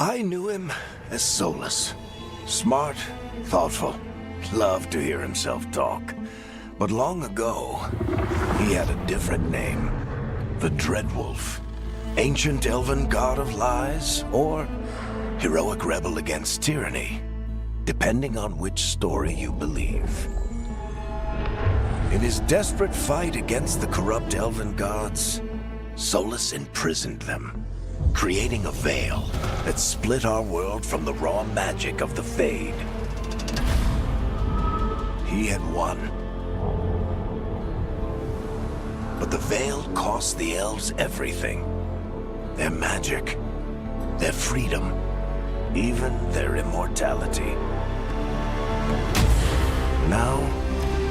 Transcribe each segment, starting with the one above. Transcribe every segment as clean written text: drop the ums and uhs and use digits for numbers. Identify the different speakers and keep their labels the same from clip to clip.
Speaker 1: I knew him as Solus. Smart, thoughtful, loved to hear himself talk. But long ago, he had a different name. The Dreadwolf. Ancient elven god of lies, or heroic rebel against tyranny, depending on which story you believe. In his desperate fight against the corrupt elven gods, Solus imprisoned them, creating a veil that split our world from the raw magic of the Fade. He had won. But the veil cost the elves everything. Their magic, their freedom, even their immortality. Now,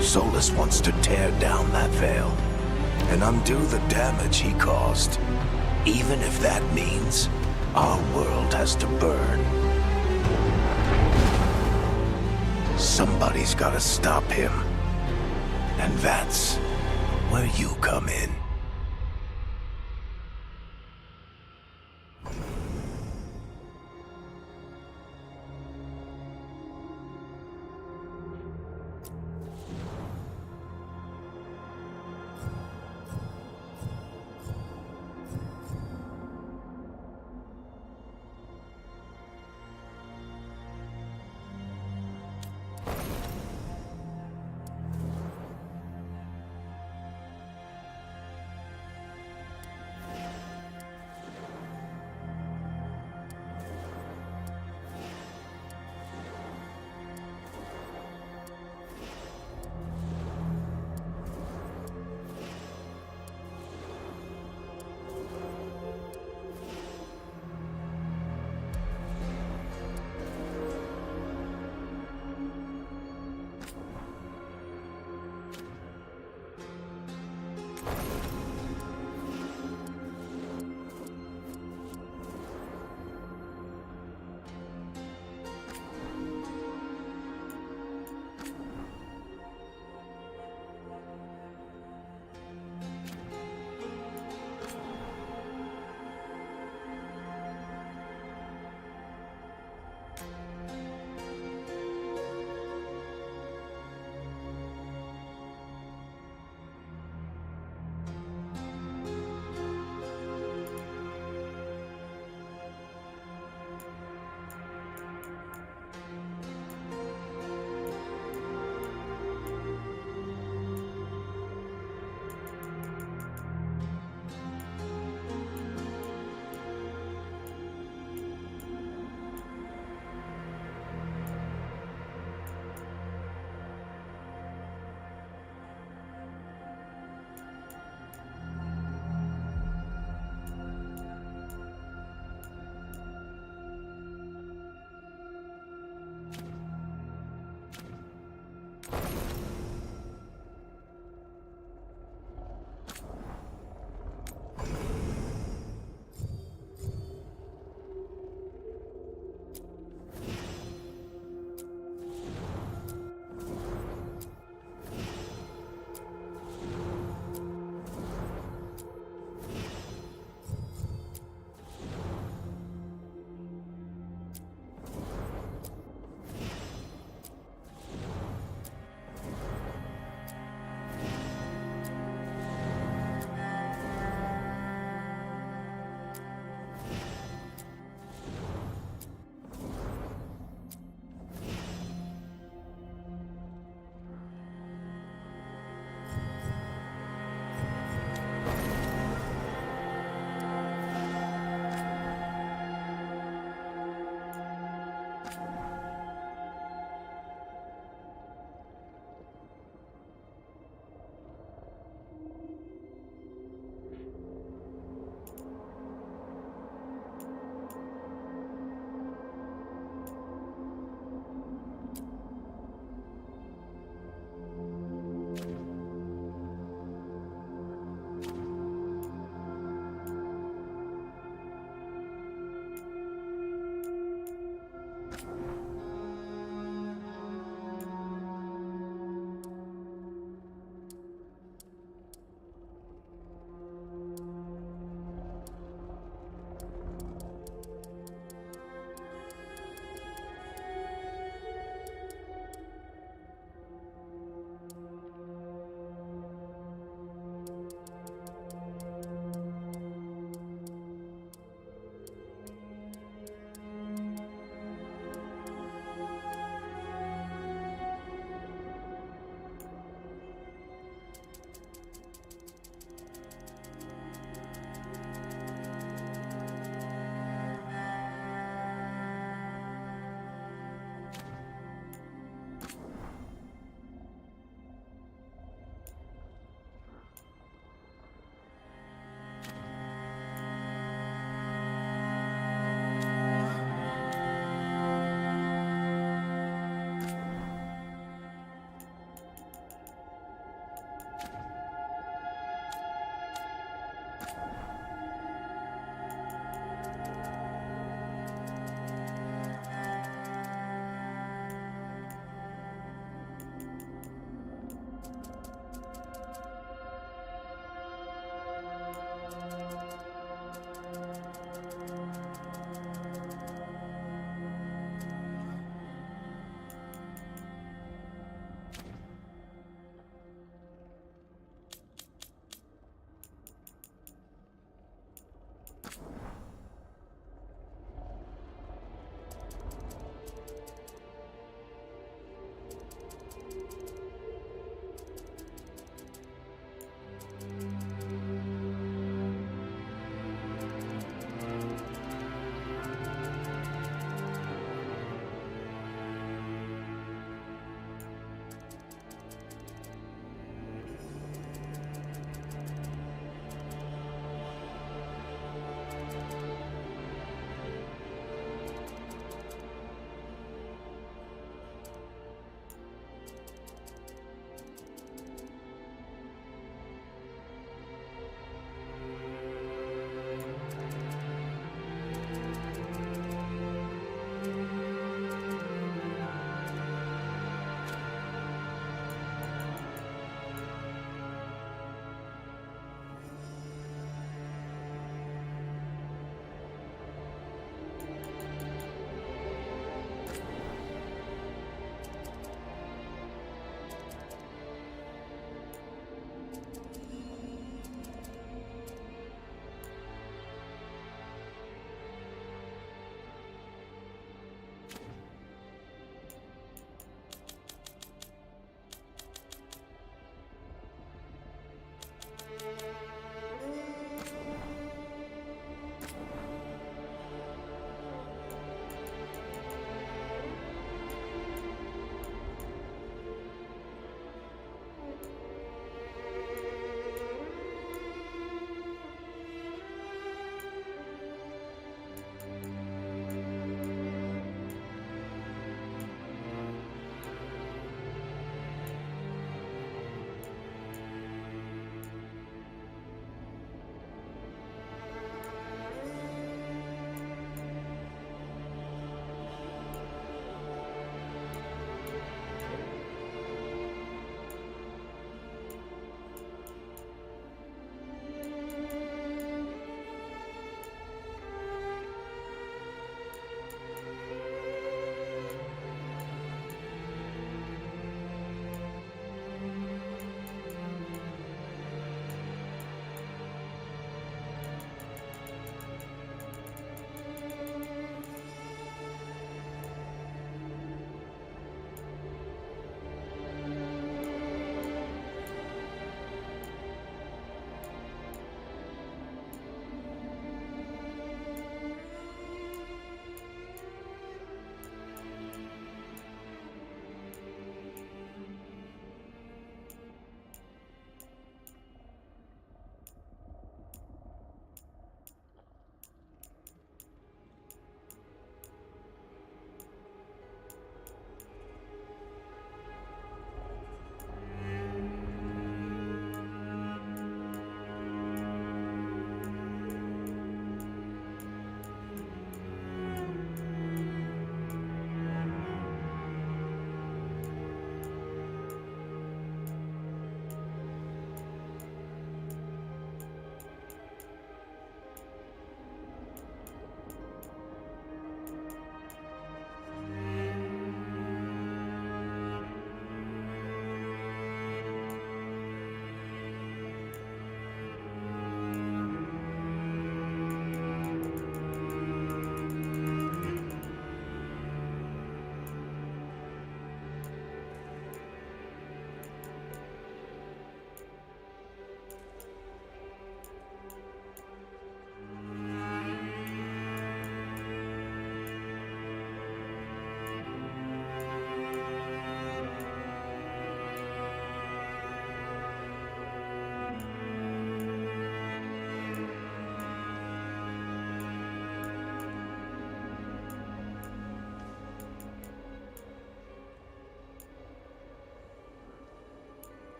Speaker 1: Solus wants to tear down that veil and undo the damage he caused, even if that means our world has to burn. Somebody's gotta stop him, and that's where you come in.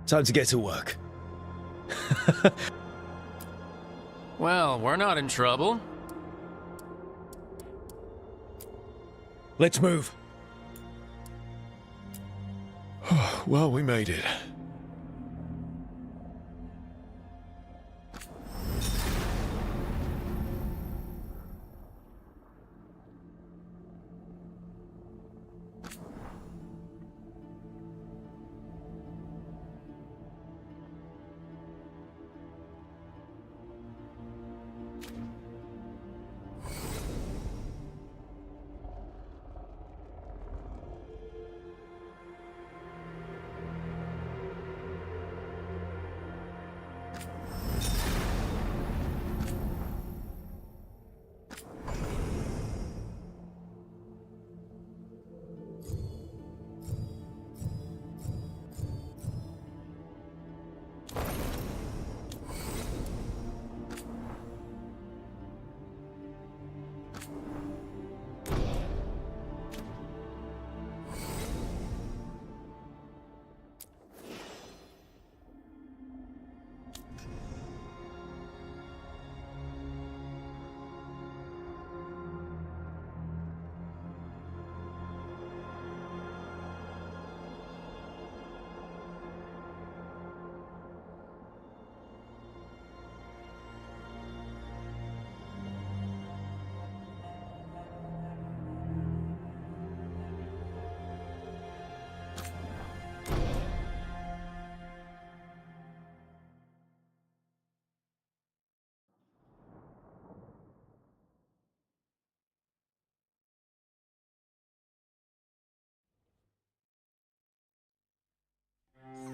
Speaker 2: Time to get to work.
Speaker 3: Well, we're not in trouble.
Speaker 2: Let's move. Well, we made it.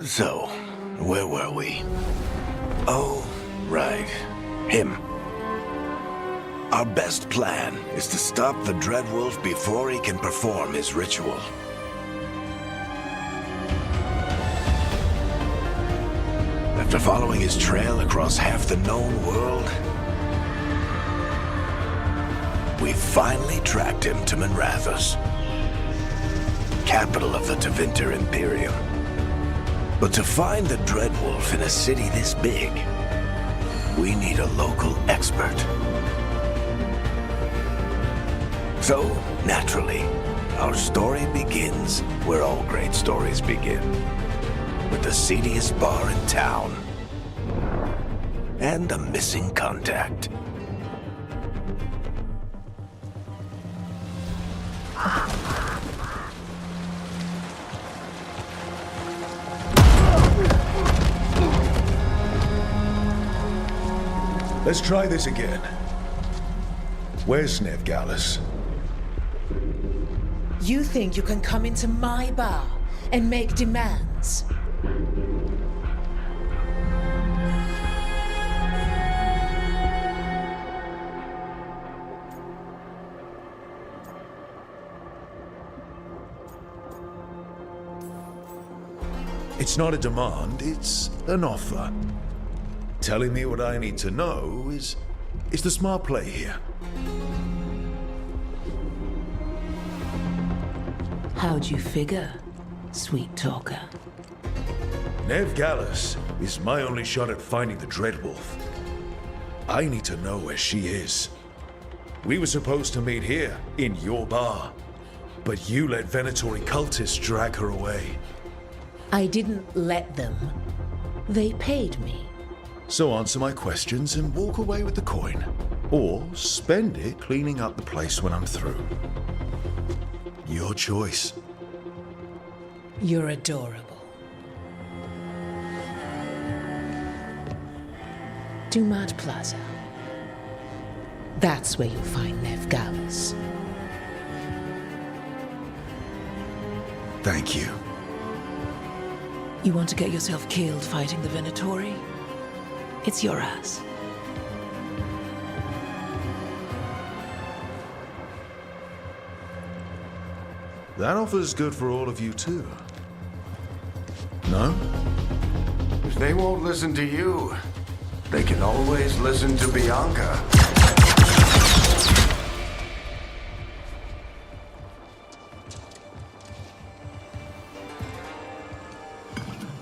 Speaker 1: So, where were we? Oh, right. Him. Our best plan is to stop the Dreadwolf before he can perform his ritual. After following his trail across half the known world, we finally tracked him to Minrathous, capital of the Tevinter Imperium. But to find the Dreadwolf in a city this big, we need a local expert. So, naturally, our story begins where all great stories begin. With the seediest bar in town. And a missing contact.
Speaker 2: Let's try this again. Where's Nev Gallus?
Speaker 4: You think you can come into my bar and make demands?
Speaker 2: It's not a demand, it's an offer. Telling me what I need to know is the smart play here.
Speaker 4: How'd you figure, sweet talker?
Speaker 2: Nev Gallus is my only shot at finding the Dreadwolf. I need to know where she is. We were supposed to meet here, in your bar. But you let Venatori cultists drag her away.
Speaker 4: I didn't let them. They paid me.
Speaker 2: So answer my questions and walk away with the coin. Or spend it cleaning up the place when I'm through. Your choice.
Speaker 4: You're adorable. Dumat Plaza. That's where you'll find Nev Gallus.
Speaker 2: Thank you.
Speaker 4: You want to get yourself killed fighting the Venatori? It's your ass.
Speaker 2: That offer's good for all of you too. No?
Speaker 1: If they won't listen to you, they can always listen to Bianca.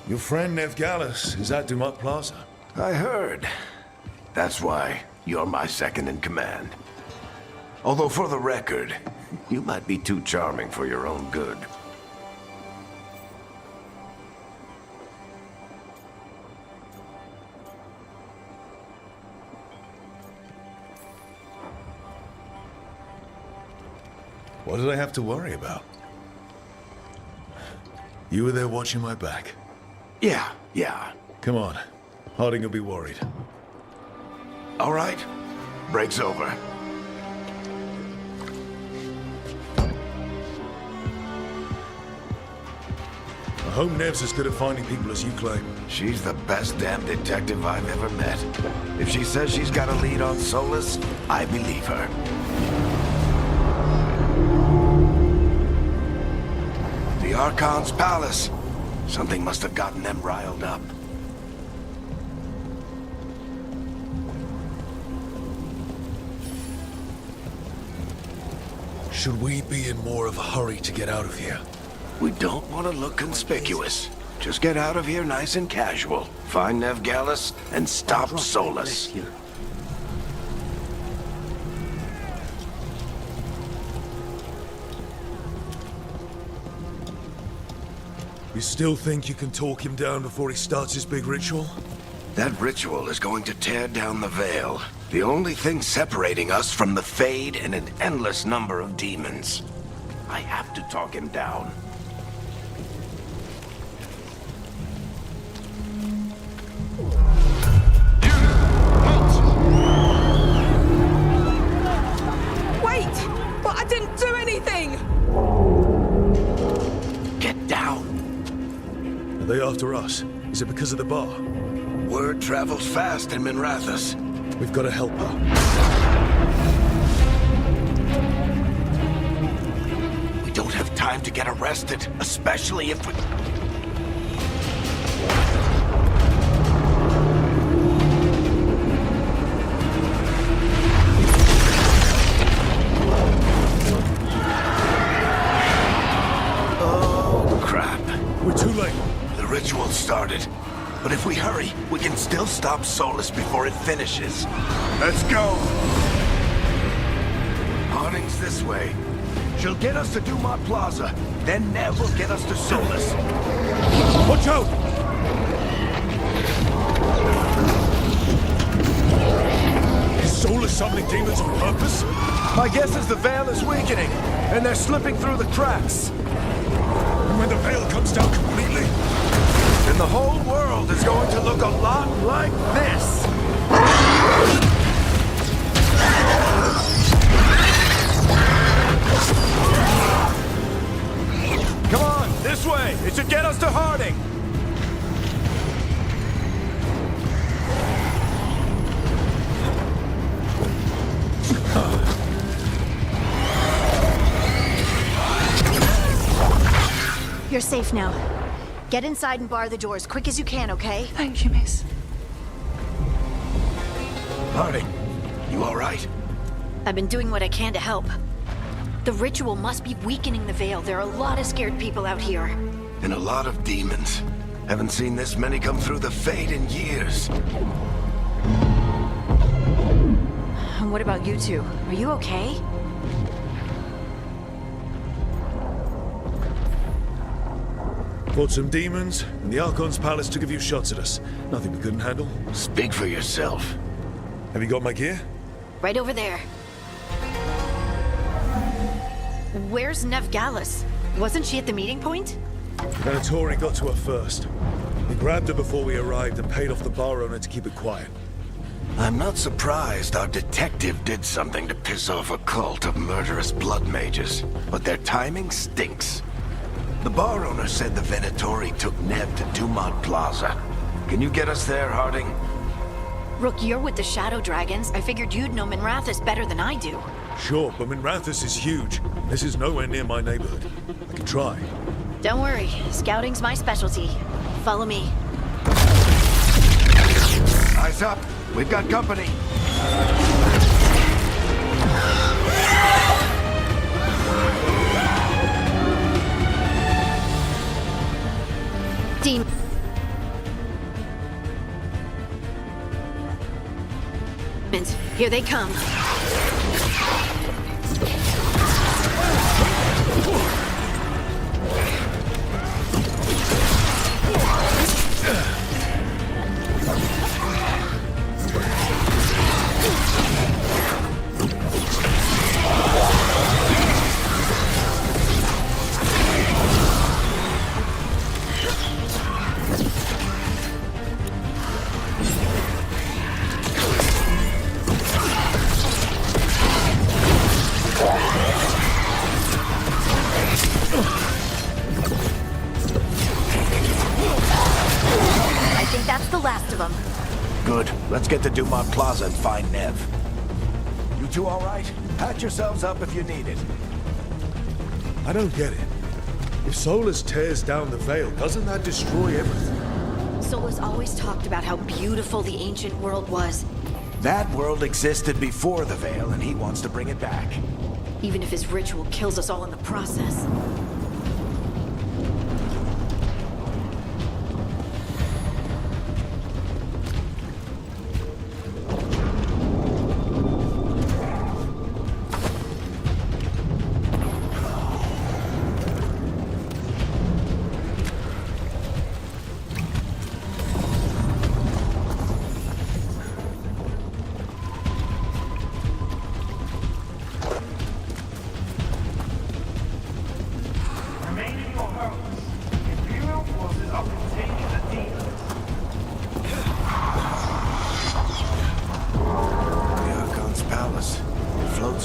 Speaker 2: Your friend Nev Gallus is at Dumat Plaza.
Speaker 1: I heard. That's why you're my second in command. Although for the record, you might be too charming for your own good.
Speaker 2: What did I have to worry about? You were there watching my back.
Speaker 1: Yeah.
Speaker 2: Come on. Harding will be worried.
Speaker 1: All right. Break's over.
Speaker 2: I hope Nev's as good at finding people as you claim.
Speaker 1: She's the best damn detective I've ever met. If she says she's got a lead on Solus, I believe her. The Archon's palace. Something must have gotten them riled up.
Speaker 2: Should we be in more of a hurry to get out of here?
Speaker 1: We don't want to look conspicuous. Just get out of here nice and casual. Find Nev Gallus and stop Solus.
Speaker 2: You still think you can talk him down before he starts his big ritual?
Speaker 1: That ritual is going to tear down the veil. The only thing separating us from the Fade and an endless number of demons. I have to talk him down.
Speaker 5: Wait! But I didn't do anything!
Speaker 1: Get down.
Speaker 2: Are they after us? Is it because of the bar?
Speaker 1: Word travels fast in Minrathous.
Speaker 2: We've got to help her.
Speaker 1: We don't have time to get arrested, especially if we... Oh, crap.
Speaker 2: We're too late.
Speaker 1: The ritual started. But if we hurry, we can still stop Solus before it finishes. Let's go! Harding's this way. She'll get us to Dumat Plaza. Then Nev will get us to Solus.
Speaker 2: Watch out! Is Solus summoning demons on purpose?
Speaker 6: My guess is the veil is weakening, and they're slipping through the cracks.
Speaker 2: And when the veil comes down completely,
Speaker 6: And the whole world is going to look a lot like this. Come on, this way. It should get us to Harding.
Speaker 7: You're safe now. Get inside and bar the doors quick as you can, okay?
Speaker 4: Thank you, miss.
Speaker 1: Harding, you all right?
Speaker 7: I've been doing what I can to help. The ritual must be weakening the veil. There are a lot of scared people out here.
Speaker 1: And a lot of demons. Haven't seen this many come through the Fade in years.
Speaker 7: And what about you two? Are you okay?
Speaker 2: fought some demons, and the Archon's palace took a few shots at us. Nothing we couldn't handle.
Speaker 1: Speak for yourself.
Speaker 2: Have you got my gear?
Speaker 7: Right over there. Where's Nev Gallus? Wasn't she at the meeting point?
Speaker 2: Venatori got to her first. We grabbed her before we arrived and paid off the bar owner to keep it quiet.
Speaker 1: I'm not surprised our detective did something to piss off a cult of murderous blood mages, but their timing stinks. The bar owner said the Venatori took Nev to Dumat Plaza. Can you get us there, Harding?
Speaker 7: Rook, you're with the Shadow Dragons. I figured you'd know Minrathous better than I do.
Speaker 2: Sure, but Minrathous is huge. This is nowhere near my neighborhood. I can try.
Speaker 7: Don't worry, scouting's my specialty. Follow me.
Speaker 1: Eyes up. We've got company.
Speaker 7: Team, And here they come. I think that's the last of them.
Speaker 1: Good. Let's get to Dumont Plaza and find Nev. You two all right? Patch yourselves up if you need it.
Speaker 2: I don't get it. If Solus tears down the veil, doesn't that destroy everything?
Speaker 7: Solus always talked about how beautiful the ancient world was.
Speaker 1: That world existed before the veil, and he wants to bring it back.
Speaker 7: Even if his ritual kills us all in the process.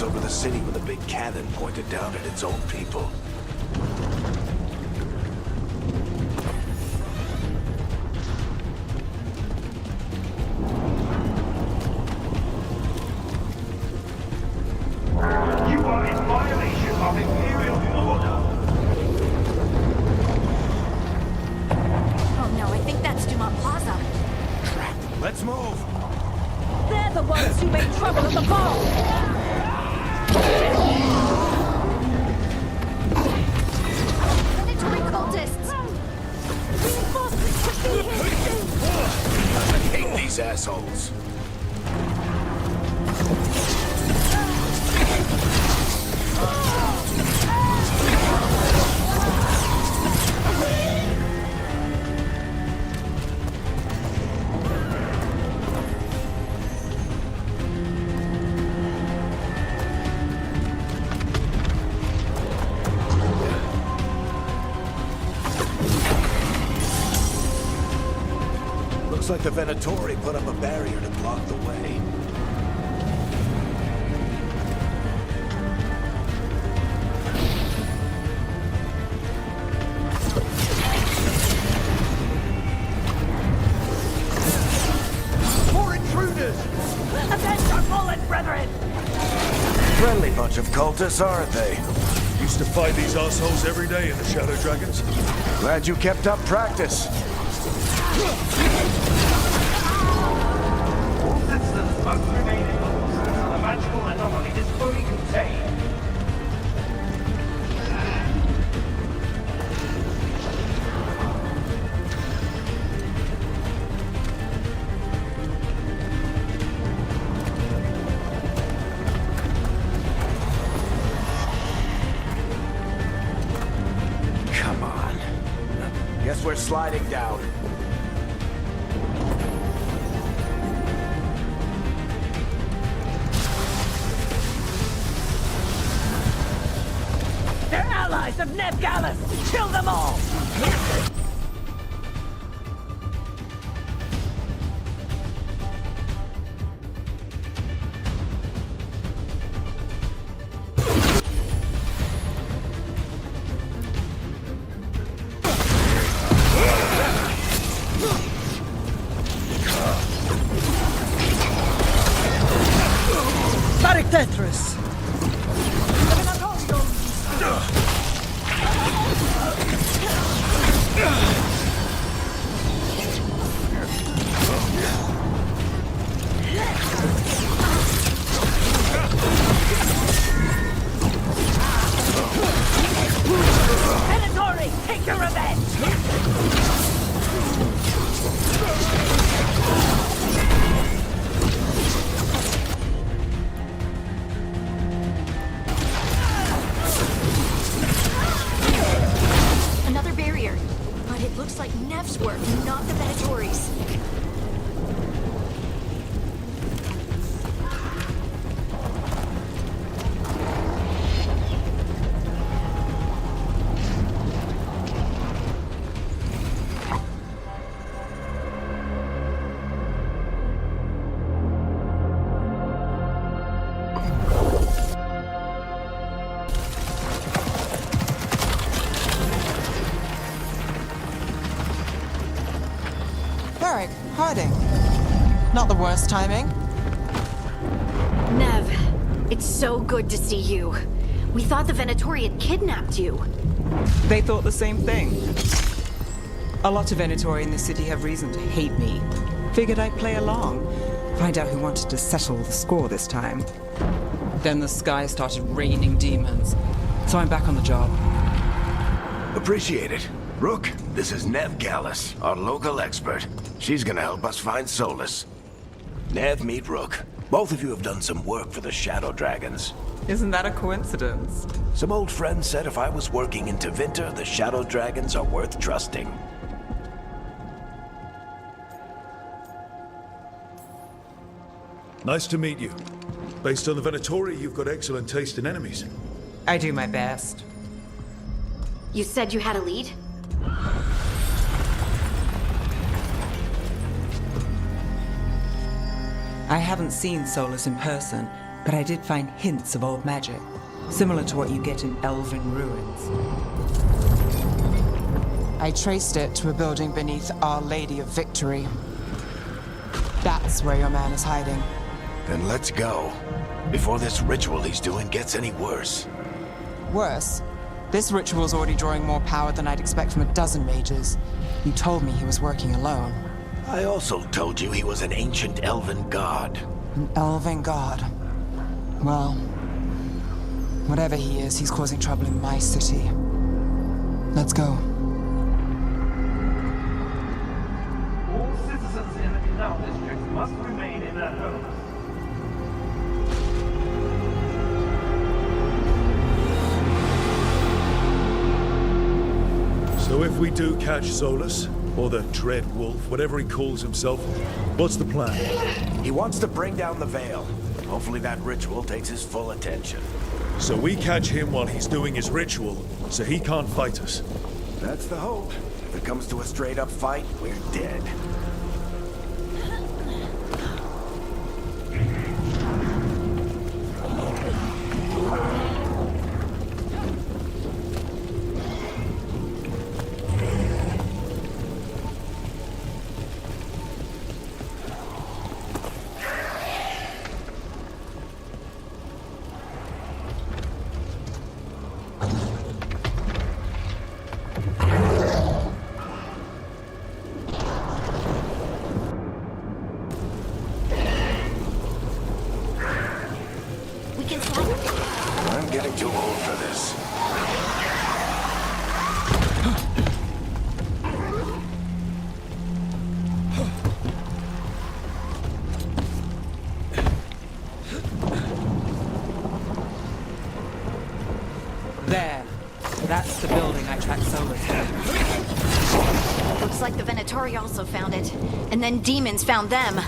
Speaker 1: Over the city with a big cannon pointed down at its own people.
Speaker 8: You are in violation of Imperial order.
Speaker 7: Oh no, I think that's Dumont Plaza.
Speaker 1: Crap. Let's move.
Speaker 5: They're the ones who made trouble at the ball.
Speaker 7: Predatory cultists!
Speaker 5: Reinforcements should be here.
Speaker 1: I hate these assholes. Looks like the Venatori put up a barrier to block the way.
Speaker 6: More intruders!
Speaker 5: Avenge our fallen brethren!
Speaker 1: Friendly bunch of cultists, aren't they?
Speaker 2: Used to fight these assholes every day in the Shadow Dragons.
Speaker 1: Glad you kept up practice.
Speaker 8: All systems must remain in course until the magical anomaly is fully contained.
Speaker 1: Come on. Guess we're sliding down.
Speaker 5: They're allies of Ned Gallus! Kill them all! Static Tetris! Venatori, take your revenge! Not the worst timing.
Speaker 7: Nev, it's so good to see you. We thought the Venatori had kidnapped you.
Speaker 5: They thought the same thing. A lot of Venatori in the city have reason to hate me. Figured I'd play along. Find out who wanted to settle the score this time. Then the sky started raining demons. So I'm back on the job.
Speaker 1: Appreciate it. Rook, this is Nev Gallus, our local expert. She's gonna help us find Solus. Nev, meet Rook. Both of you have done some work for the Shadow Dragons.
Speaker 5: Isn't that a coincidence?
Speaker 1: Some old friends said if I was working in Tevinter, the Shadow Dragons are worth trusting.
Speaker 2: Nice to meet you. Based on the Venatori, you've got excellent taste in enemies.
Speaker 5: I do my best.
Speaker 7: You said you had a lead?
Speaker 5: I haven't seen Solus in person, but I did find hints of old magic, similar to what you get in elven ruins. I traced it to a building beneath Our Lady of Victory. That's where your man is hiding.
Speaker 1: Then let's go. Before this ritual he's doing gets any worse.
Speaker 5: Worse, this ritual's already drawing more power than I'd expect from a dozen mages. You told me he was working alone.
Speaker 1: I also told you he was an ancient elven god.
Speaker 5: An elven god. Well, whatever he is, he's causing trouble in my city. Let's go.
Speaker 8: All citizens in the canal district must remain in their homes.
Speaker 2: So if we do catch Solus, or the Dread Wolf, whatever he calls himself, what's the plan?
Speaker 1: He wants to bring down the veil. Hopefully that ritual takes his full attention.
Speaker 2: So we catch him while he's doing his ritual, so he can't fight us.
Speaker 1: That's the hope. If it comes to a straight-up fight, we're dead.
Speaker 7: We can slide.
Speaker 1: I'm getting too old for this.
Speaker 5: There. That's the building I tracked Solus to.
Speaker 7: Looks like the Venatori also found it. And then demons found them.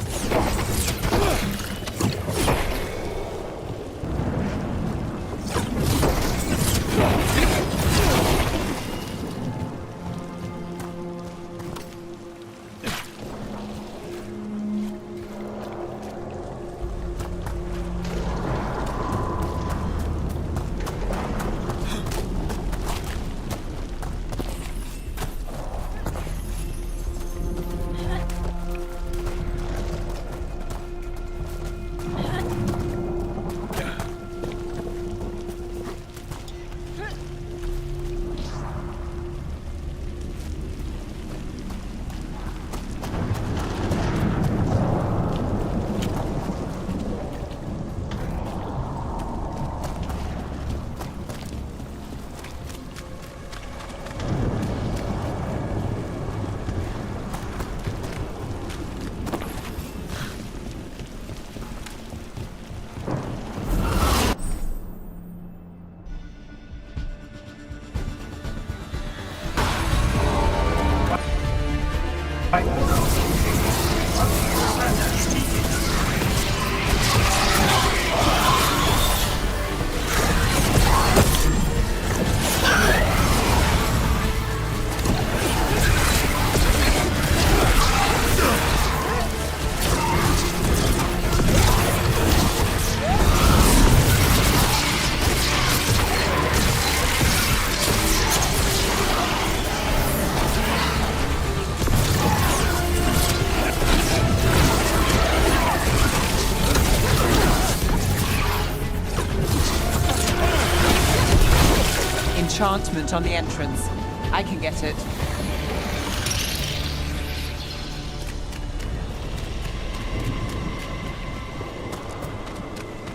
Speaker 5: enchantment on the entrance. I can get it.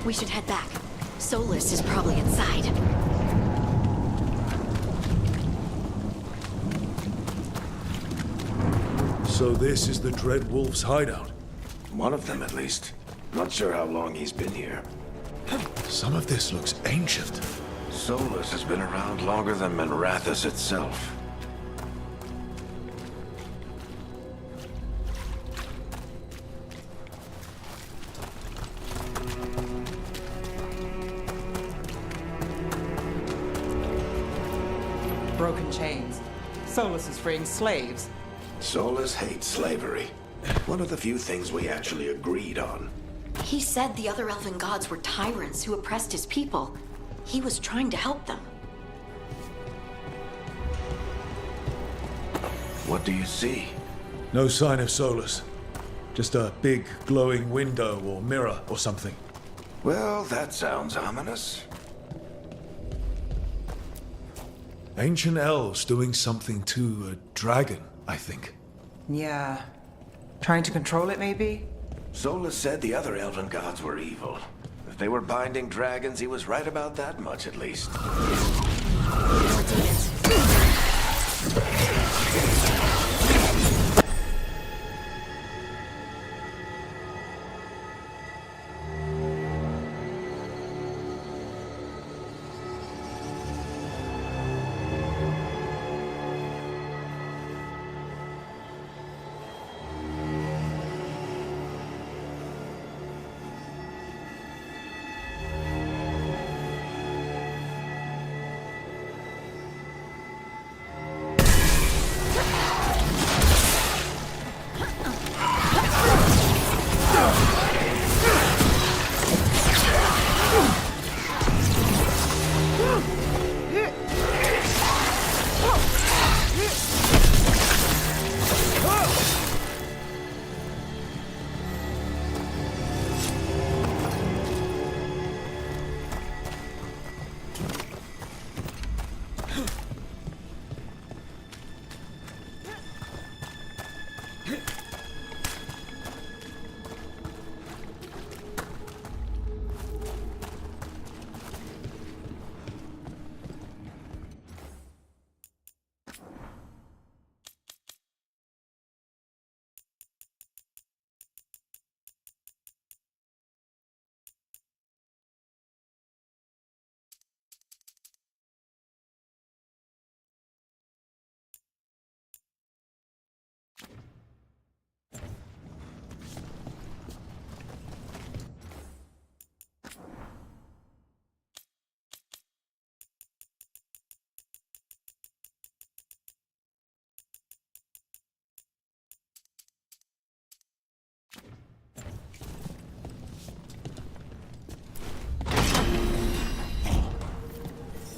Speaker 7: We should head back. Solus is probably inside.
Speaker 2: So this is the Dread Wolf's hideout.
Speaker 1: One of them, at least. Not sure how long he's been here.
Speaker 2: Some of this looks ancient.
Speaker 1: Solus has been around longer than Minrathous itself.
Speaker 5: Broken chains. Solus is freeing slaves.
Speaker 1: Solus hates slavery. One of the few things we actually agreed on.
Speaker 7: He said the other elven gods were tyrants who oppressed his people. He was trying to help them.
Speaker 1: What do you see?
Speaker 2: No sign of Solus. Just a big glowing window or mirror or something.
Speaker 1: Well, that sounds ominous.
Speaker 2: Ancient elves doing something to a dragon, I think.
Speaker 5: Yeah. Trying to control it, maybe?
Speaker 1: Solus said the other elven gods were evil. If they were binding dragons, he was right about that much, at least.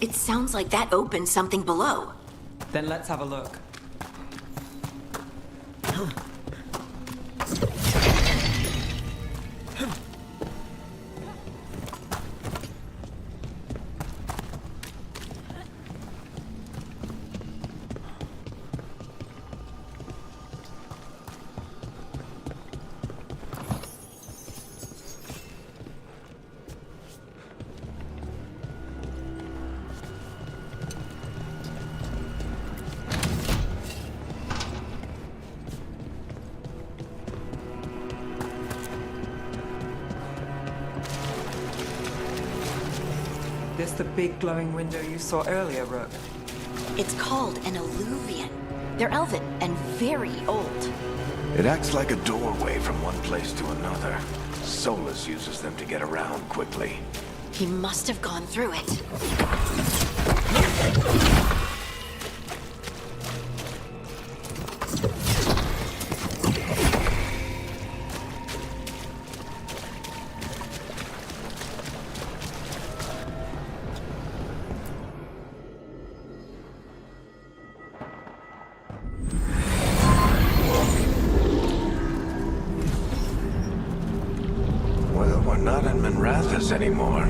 Speaker 7: It sounds like that opened something below.
Speaker 5: Then let's have a look. This the big glowing window you saw earlier, Rook?
Speaker 7: It's called an alluvian. They're elven and very old.
Speaker 1: It acts like a doorway from one place to another. Solus uses them to get around quickly.
Speaker 7: He must have gone through it.
Speaker 1: Well, we're not in Minrathous anymore.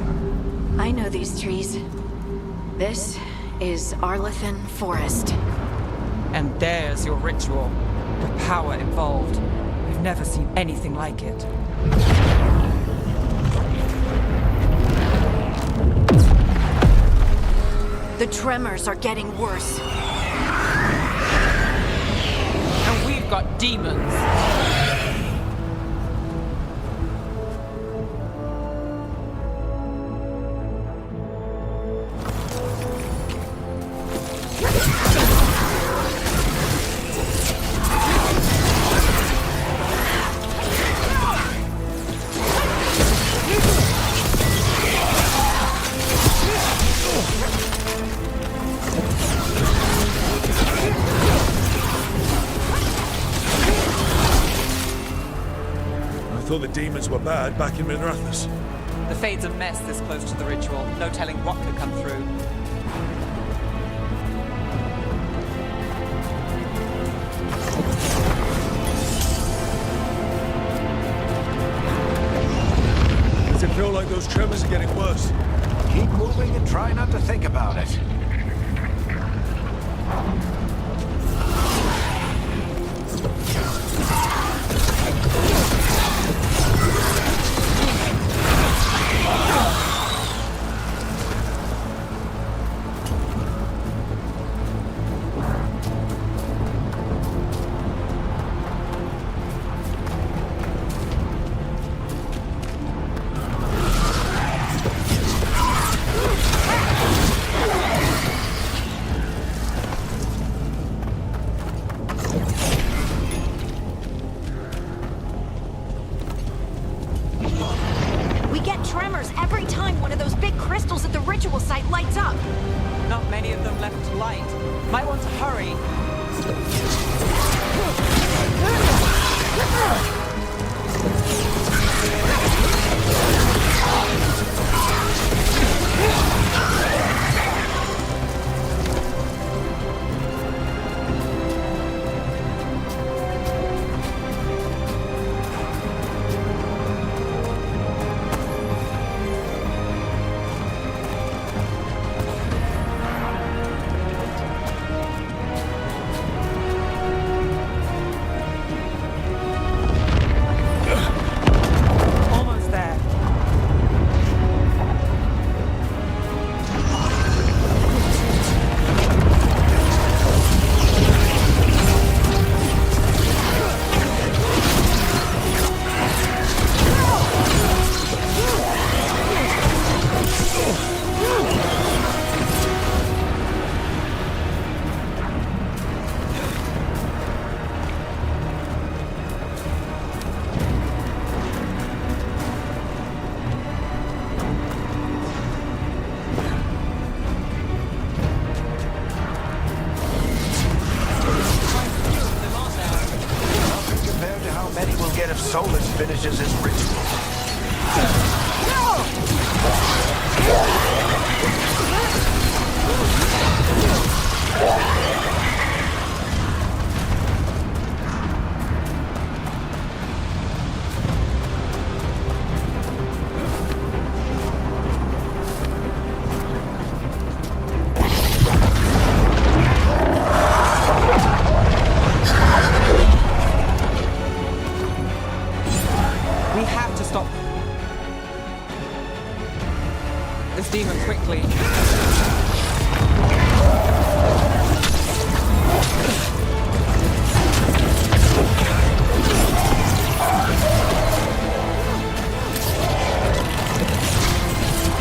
Speaker 7: I know these trees. This is Arlethan Forest.
Speaker 5: And there's your ritual. The power involved. We've never seen anything like it.
Speaker 7: The tremors are getting worse.
Speaker 5: And we've got demons.
Speaker 2: I thought the demons were bad back in Minrathous.
Speaker 5: The Fade's a mess this close to the ritual. No telling what could come through.
Speaker 2: Does it feel like those tremors are getting worse?
Speaker 1: Keep moving and try not to think about it.
Speaker 7: Tremors every time one of those big crystals at the ritual site lights up.
Speaker 5: Not many of them left to light. Might want to hurry. If Solus finishes his ritual. We have to stop this demon quickly.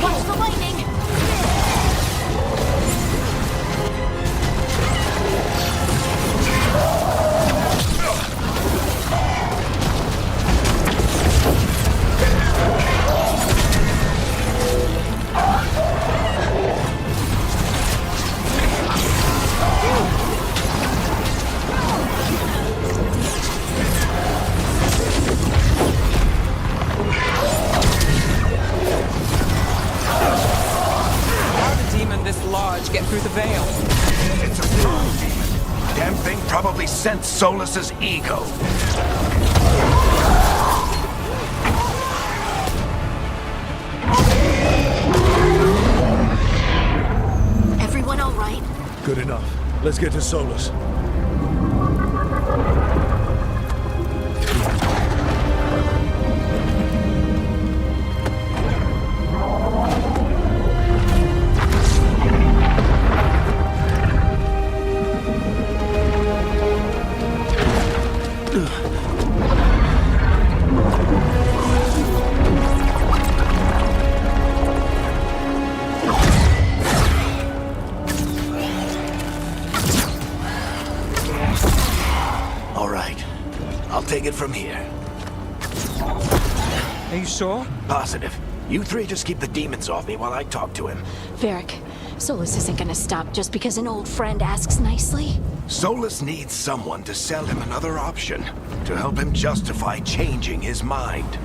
Speaker 7: Watch the lightning!
Speaker 5: Get through the veil.
Speaker 1: It's a strong demon. Damn thing probably sensed Solus's ego.
Speaker 7: Everyone all right?
Speaker 2: get to Solus.
Speaker 1: All right. I'll take it from here.
Speaker 5: Are you sure?
Speaker 1: Positive. You three just keep the demons off me while I talk to him.
Speaker 7: Varric, Solus isn't gonna stop just because an old friend asks nicely.
Speaker 1: Solus needs someone to sell him another option, to help him justify changing his mind.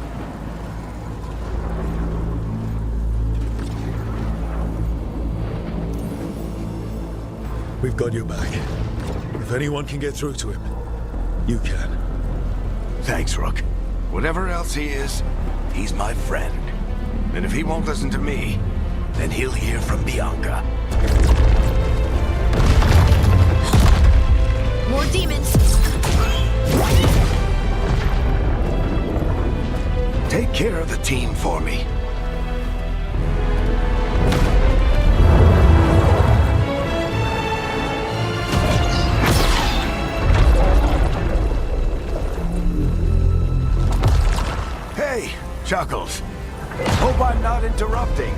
Speaker 2: We've got your back. If anyone can get through to him, you can.
Speaker 1: Thanks, Rook. Whatever else he is, he's my friend. And if he won't listen to me, then he'll hear from Bianca.
Speaker 7: More demons!
Speaker 1: Take care of the team for me. Hey, Chuckles. Hope I'm not interrupting.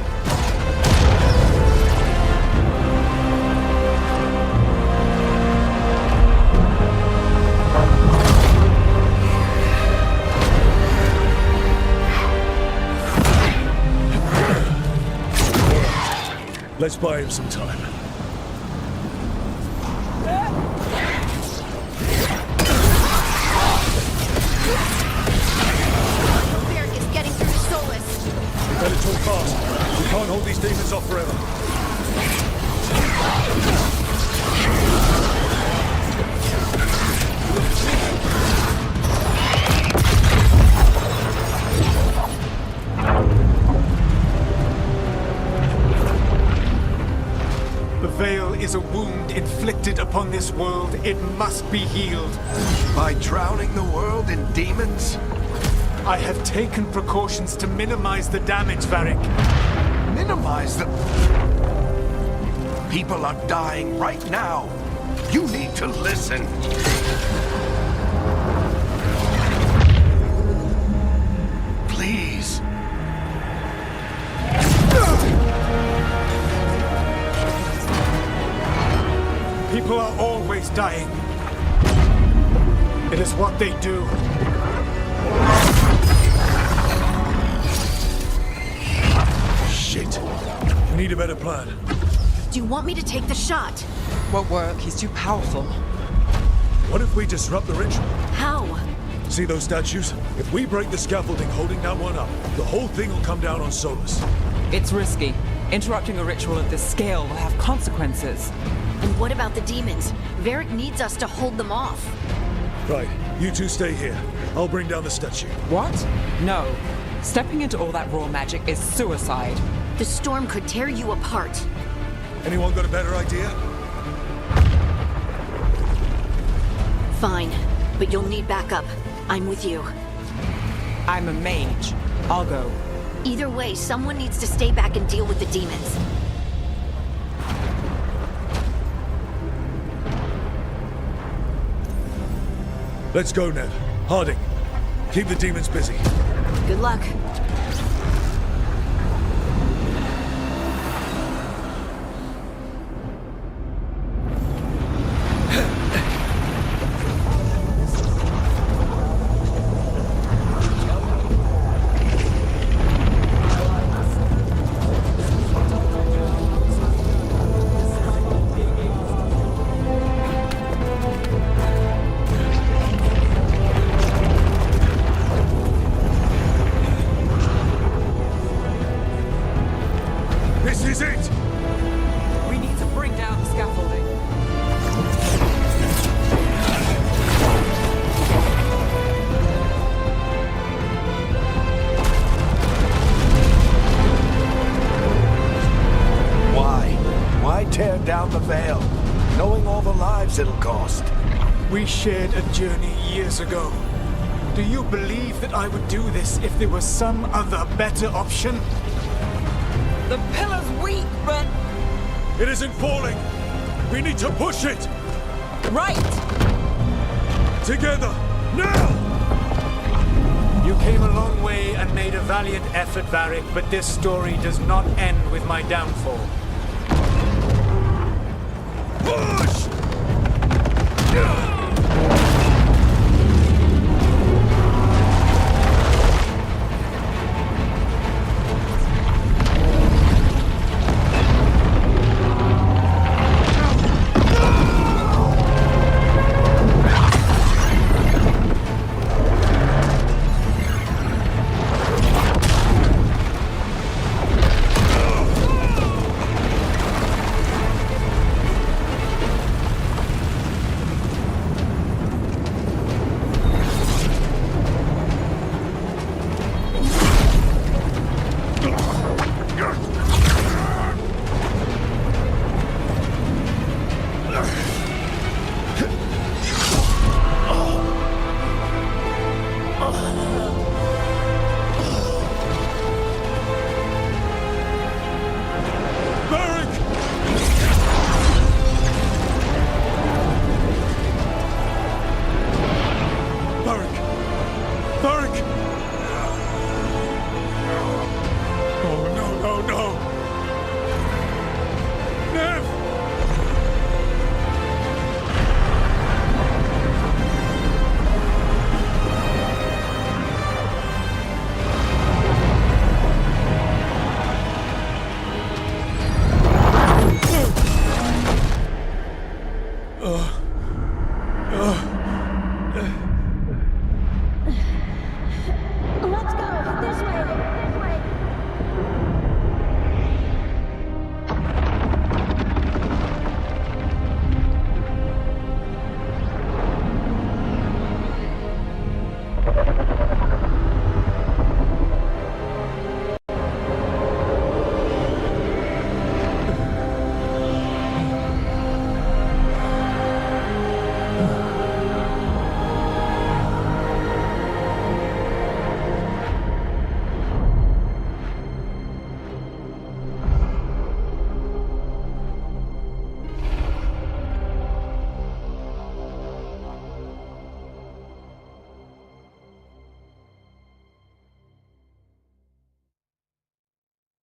Speaker 2: Let's buy him some time.
Speaker 7: Varric is getting through to Solus.
Speaker 2: We better talk fast. We can't hold these demons off forever.
Speaker 9: The Veil is a wound inflicted upon this world. It must be healed.
Speaker 1: By drowning the world in demons?
Speaker 9: I have taken precautions to minimize the damage, Varric.
Speaker 1: Minimize the... People are dying right now. You need to listen. Please.
Speaker 9: People are always dying. It is what they do.
Speaker 2: Shit. We need a better plan.
Speaker 7: Do you want me to take the shot?
Speaker 5: Won't work. He's too powerful.
Speaker 2: What if we disrupt the ritual?
Speaker 7: How?
Speaker 2: See those statues? If we break the scaffolding holding that one up, the whole thing will come down on Solus.
Speaker 5: It's risky. Interrupting a ritual of this scale will have consequences.
Speaker 7: And what about the demons? Varric needs us to hold them off.
Speaker 2: Right, you two stay here. I'll bring down the statue.
Speaker 5: What? No. Stepping into all that raw magic is suicide.
Speaker 7: The storm could tear you apart.
Speaker 2: Anyone got a better idea?
Speaker 7: Fine, but you'll need backup. I'm with you.
Speaker 5: I'm a mage. I'll go.
Speaker 7: Either way, someone needs to stay back and deal with the demons.
Speaker 2: Let's go, Ned. Harding, keep the demons busy.
Speaker 7: Good luck.
Speaker 2: This is it!
Speaker 5: We need to bring down the scaffolding.
Speaker 1: Why? Why tear down the veil? Knowing all all the lives it'll cost.
Speaker 9: We shared a journey years ago. Do you believe that I would do this if there was some other better option?
Speaker 5: The pillar's weak, but...
Speaker 2: It isn't falling! We need to push it!
Speaker 5: Right!
Speaker 2: Together! Now!
Speaker 9: You came a long way and made a valiant effort, Varric, but this story does not end with my downfall.
Speaker 2: Push!
Speaker 7: Let's go! This way! This way!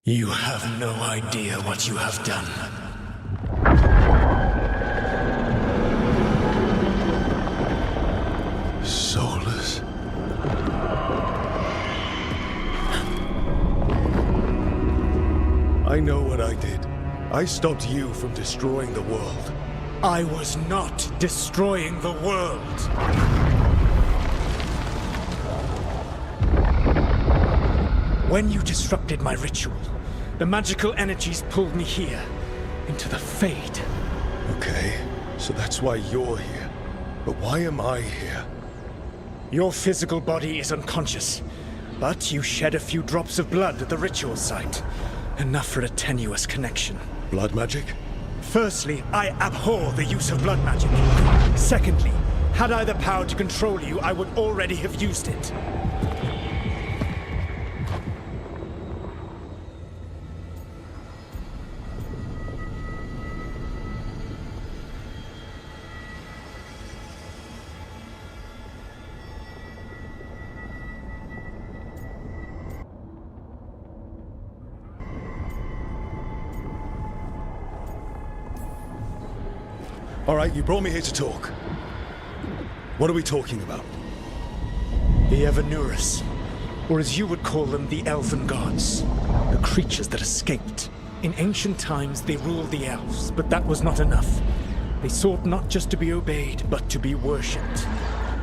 Speaker 9: You have no idea what you have done.
Speaker 2: Soulless. I know what I did. I stopped you from destroying the world.
Speaker 9: I was not destroying the world. When you disrupted my ritual, the magical energies pulled me here, into the Fade.
Speaker 2: Okay, so that's why you're here. But why am I here?
Speaker 9: Your physical body is unconscious, but you shed a few drops of blood at the ritual site. Enough for a tenuous connection.
Speaker 2: Blood magic?
Speaker 9: Firstly, I abhor the use of blood magic. Secondly, had I the power to control you, I would already have used it.
Speaker 2: All right, you brought me here to talk. What are we talking about?
Speaker 9: The Evanurus, or as you would call them, the Elven Gods. The creatures that escaped. In ancient times, they ruled the elves, but that was not enough. They sought not just to be obeyed, but to be worshipped.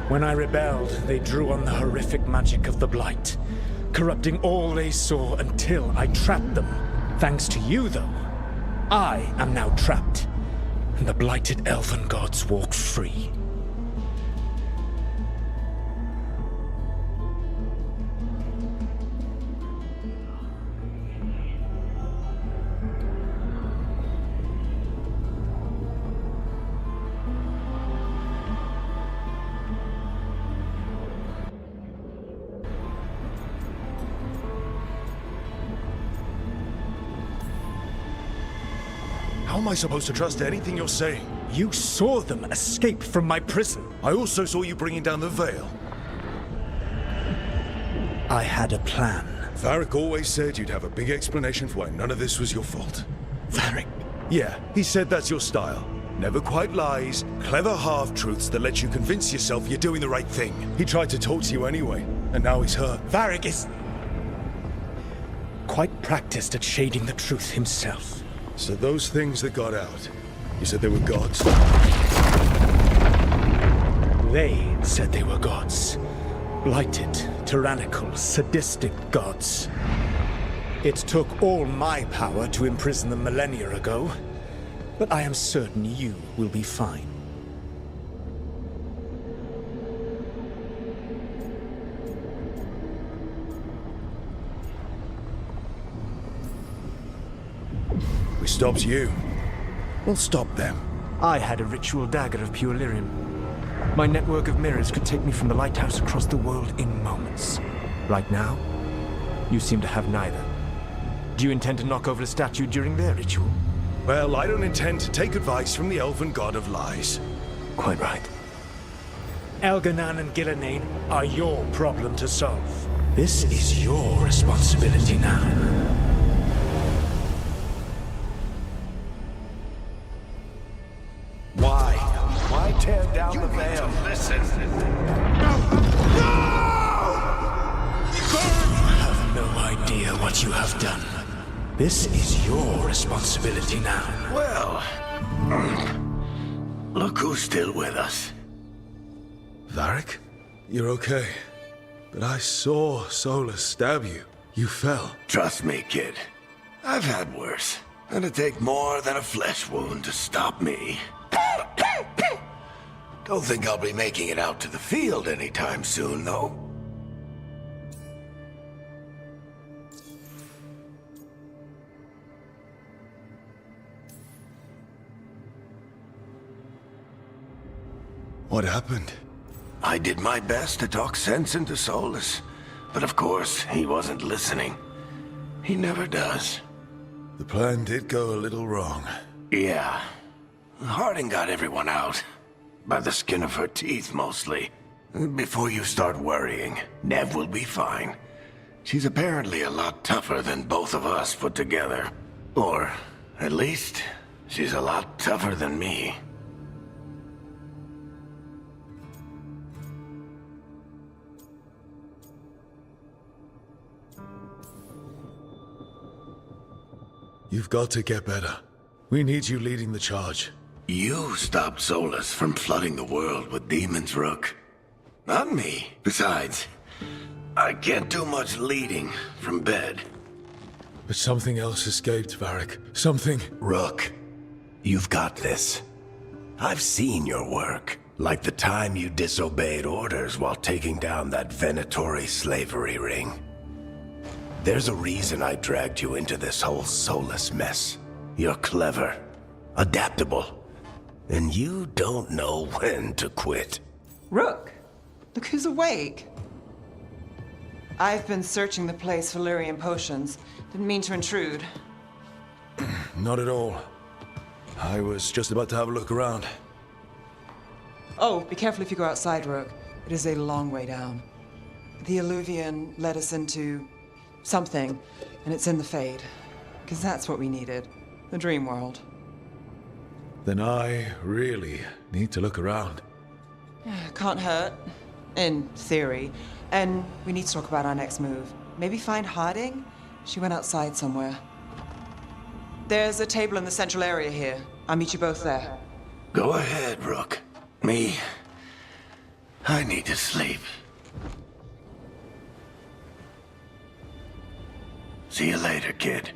Speaker 9: When I rebelled, they drew on the horrific magic of the Blight, corrupting all they saw until I trapped them. Thanks to you, though, I am now trapped, and the blighted Elven Gods walk free.
Speaker 2: How am I supposed to trust anything you're saying?
Speaker 9: You saw them escape from my prison.
Speaker 2: I also saw you bringing down the veil.
Speaker 9: I had a plan.
Speaker 2: Varric always said you'd have a big explanation for why none of this was your fault.
Speaker 9: Varric.
Speaker 2: Yeah, he said that's your style. Never quite lies, clever half-truths that let you convince yourself you're doing the right thing. He tried to talk to you anyway, and now he's hurt.
Speaker 9: Varric is quite practiced at shading the truth himself.
Speaker 2: So those things that got out, you said they were gods?
Speaker 9: They said they were gods. Blighted, tyrannical, sadistic gods. It took all my power to imprison them millennia ago, but I am certain you will be fine.
Speaker 2: We stopped you. We'll stop them.
Speaker 10: I had a ritual dagger of pure lyrium. My network of mirrors could take me from the lighthouse across the world in moments. Right now, you seem to have neither. Do you intend to knock over a statue during their ritual?
Speaker 2: Well, I don't intend to take advice from the elven god of lies.
Speaker 10: Quite right.
Speaker 9: Elganan and Gillenane are your problem to solve. This is your responsibility now.
Speaker 6: Why? Why tear down the veil?
Speaker 1: Listen.
Speaker 9: You have no idea what you have done. This is your responsibility now.
Speaker 1: Well, look who's still with us.
Speaker 2: Varric? You're okay. But I saw Solus stab you. You fell.
Speaker 1: Trust me, kid. I've had worse. It'd take more than a flesh wound to stop me. Don't think I'll be making it out to the field anytime soon, though.
Speaker 2: What happened?
Speaker 1: I did my best to talk sense into Solus, but of course, he wasn't listening. He never does.
Speaker 2: The plan did go a little wrong.
Speaker 1: Yeah. Harding got everyone out. By the skin of her teeth, mostly. Before you start worrying, Nev will be fine. She's apparently a lot tougher than both of us put together. Or, at least, she's a lot tougher than me.
Speaker 2: You've got to get better. We need you leading the charge.
Speaker 1: You stopped Solus from flooding the world with demons, Rook. Not me. Besides, I can't do much leading from bed.
Speaker 2: But something else escaped, Varric. Something...
Speaker 1: Rook, you've got this. I've seen your work. Like the time you disobeyed orders while taking down that Venatori slavery ring. There's a reason I dragged you into this whole Solus mess. You're clever, adaptable, and you don't know when to quit.
Speaker 5: Rook, look who's awake. I've been searching the place for lyrium potions. Didn't mean to intrude.
Speaker 2: Not at all. I was just about to have a look around.
Speaker 5: Oh, be careful if you go outside, Rook. It is a long way down. The Alluvian led us into something, and it's in the Fade. Because that's what we needed. The dream world.
Speaker 2: Then I really need to look around.
Speaker 5: Can't hurt. In theory. And we need to talk about our next move. Maybe find Harding? She went outside somewhere. There's a table in the central area here. I'll meet you both there.
Speaker 1: Go ahead, Rook. Me, I need to sleep. See you later, kid.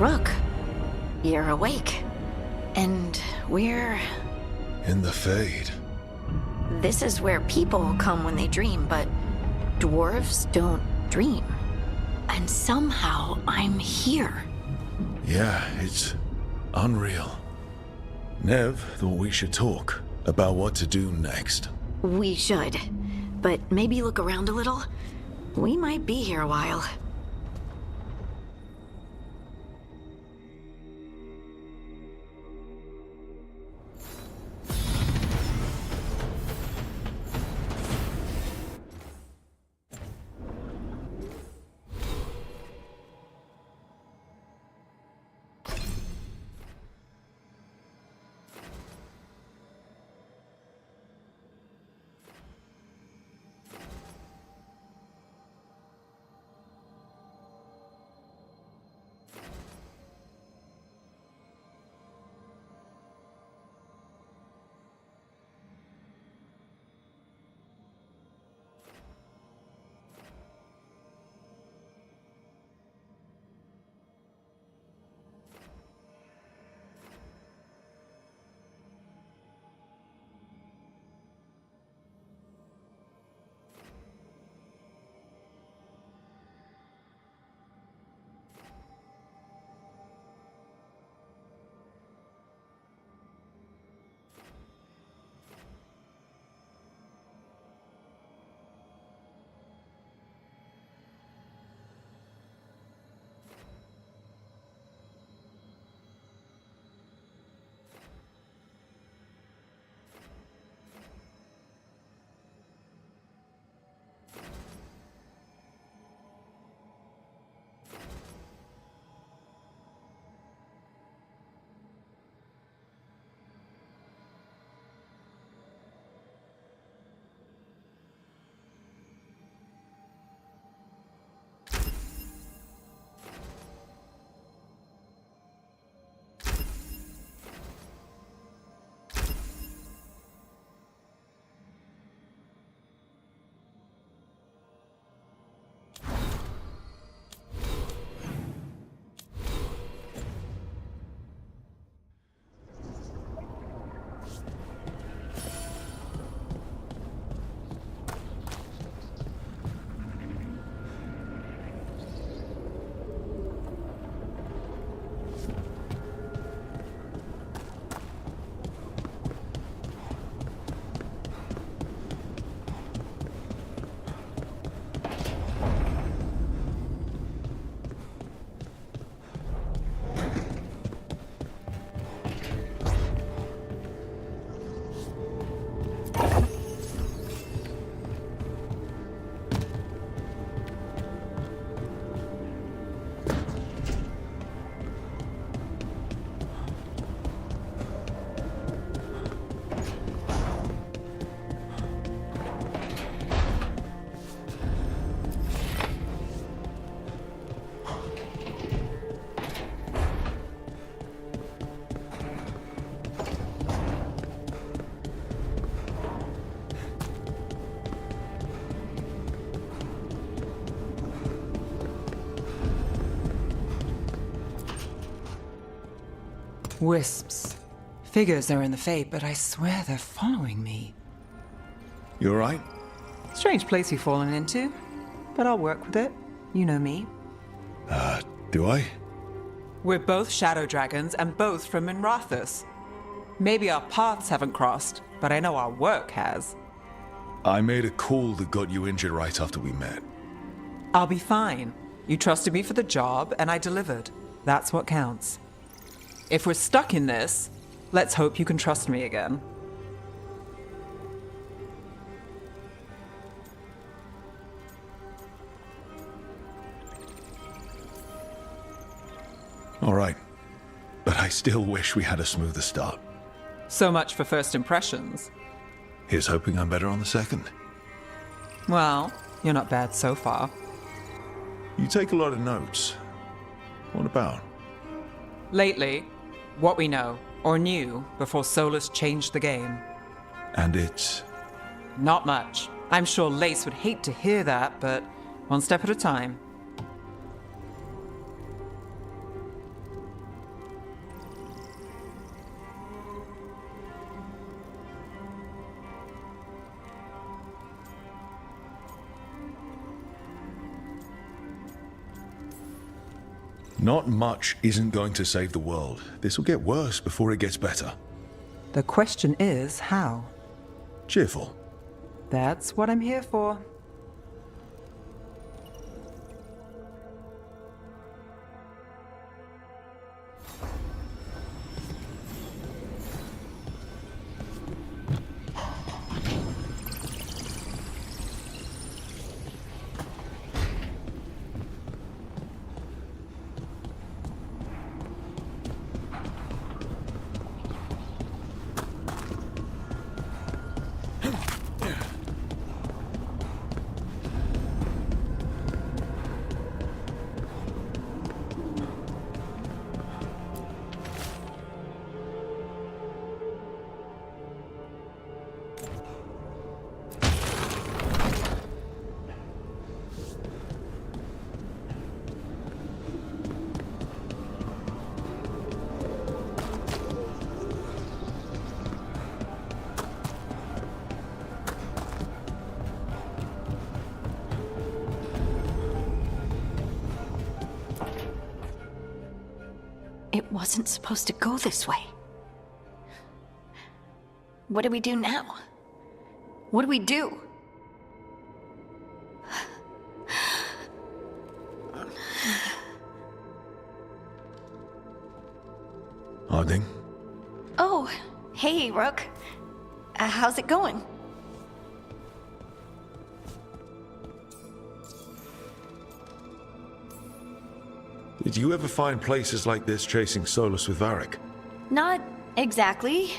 Speaker 7: Rook, you're awake. And we're...
Speaker 2: In the Fade.
Speaker 7: This is where people come when they dream, but dwarves don't dream. And somehow I'm here.
Speaker 2: Yeah, it's unreal. Nev thought we should talk about what to do next.
Speaker 7: We should. But maybe look around a little. We might be here a while.
Speaker 5: Wisps. Figures are in the Fate, but I swear they're following me.
Speaker 2: You alright?
Speaker 5: Strange place you've fallen into, but I'll work with it. You know me.
Speaker 2: Do I?
Speaker 5: We're both shadow dragons and both from Minrathous. Maybe our paths haven't crossed, but I know our work has.
Speaker 2: I made a call that got you injured right after we met.
Speaker 5: I'll be fine. You trusted me for the job, and I delivered. That's what counts. If we're stuck in this, let's hope you can trust me again.
Speaker 2: All right. But I still wish we had a smoother start.
Speaker 5: So much for first impressions.
Speaker 2: Here's hoping I'm better on the second.
Speaker 5: Well, you're not bad so far.
Speaker 2: You take a lot of notes. What about?
Speaker 5: Lately, what we know, or knew, before Solus changed the game.
Speaker 2: And it's...
Speaker 5: Not much. I'm sure Lace would hate to hear that, but one step at a time.
Speaker 2: Not much isn't going to save the world. This will get worse before it gets better.
Speaker 5: The question is, how?
Speaker 2: Cheerful.
Speaker 5: That's what I'm here for.
Speaker 7: It wasn't supposed to go this way. What do we do now? What do we do?
Speaker 2: Harding?
Speaker 7: Oh, hey, Rook. How's it going?
Speaker 2: Did you ever find places like this chasing Solus with Varric?
Speaker 7: Not exactly.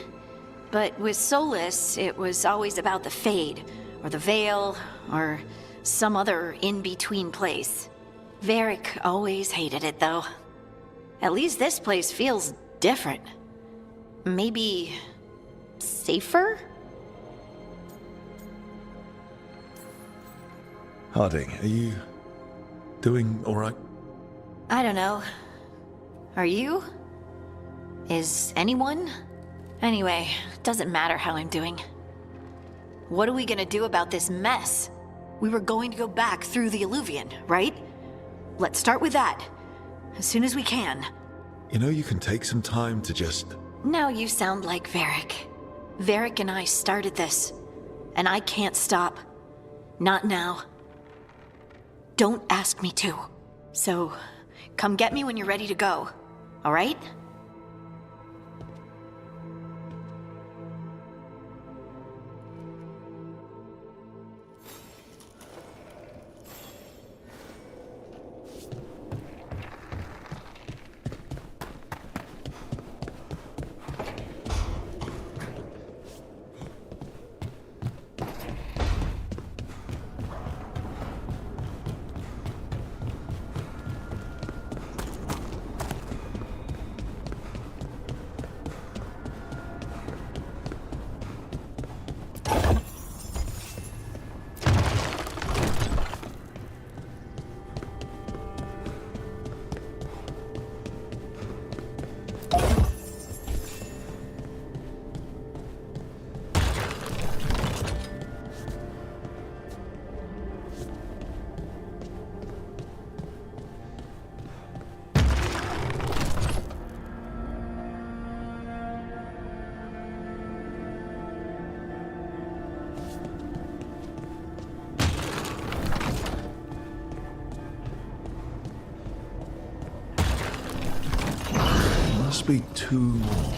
Speaker 7: But with Solus, it was always about the Fade, or the Veil, or some other in-between place. Varric always hated it, though. At least this place feels different. Maybe... safer?
Speaker 2: Harding, are you... doing alright?
Speaker 7: I don't know. Are you? Is anyone? Anyway, doesn't matter how I'm doing. What are we gonna do about this mess? We were going to go back through the Illuvian, right? Let's start with that. As soon as we can.
Speaker 2: You know, you can take some time to just...
Speaker 7: Now you sound like Varric. Varric and I started this. And I can't stop. Not now. Don't ask me to. So, come get me when you're ready to go. Alright?
Speaker 2: must be 2 more.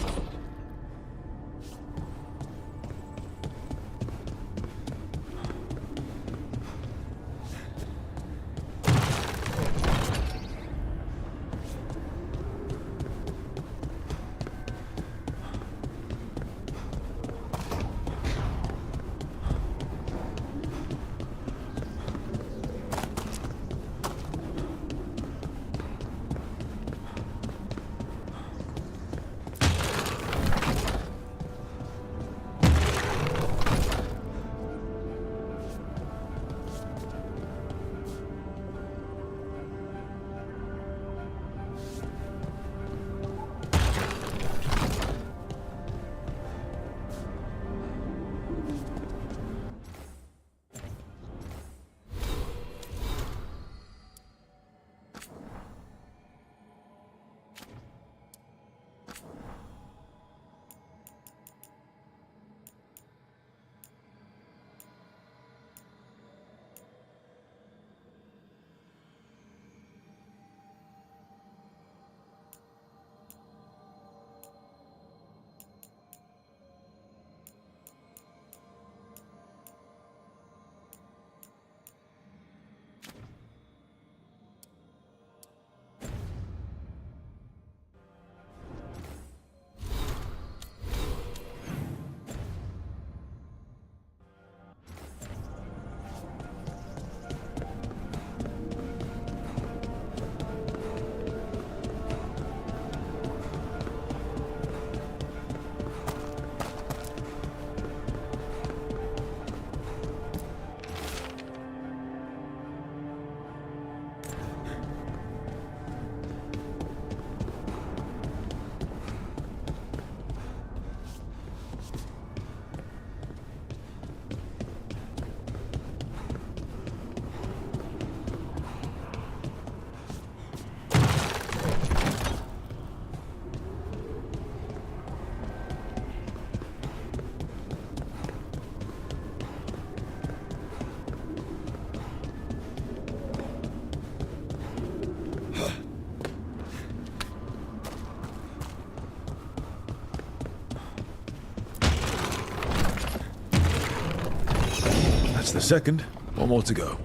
Speaker 2: That's the second. 1 more to go.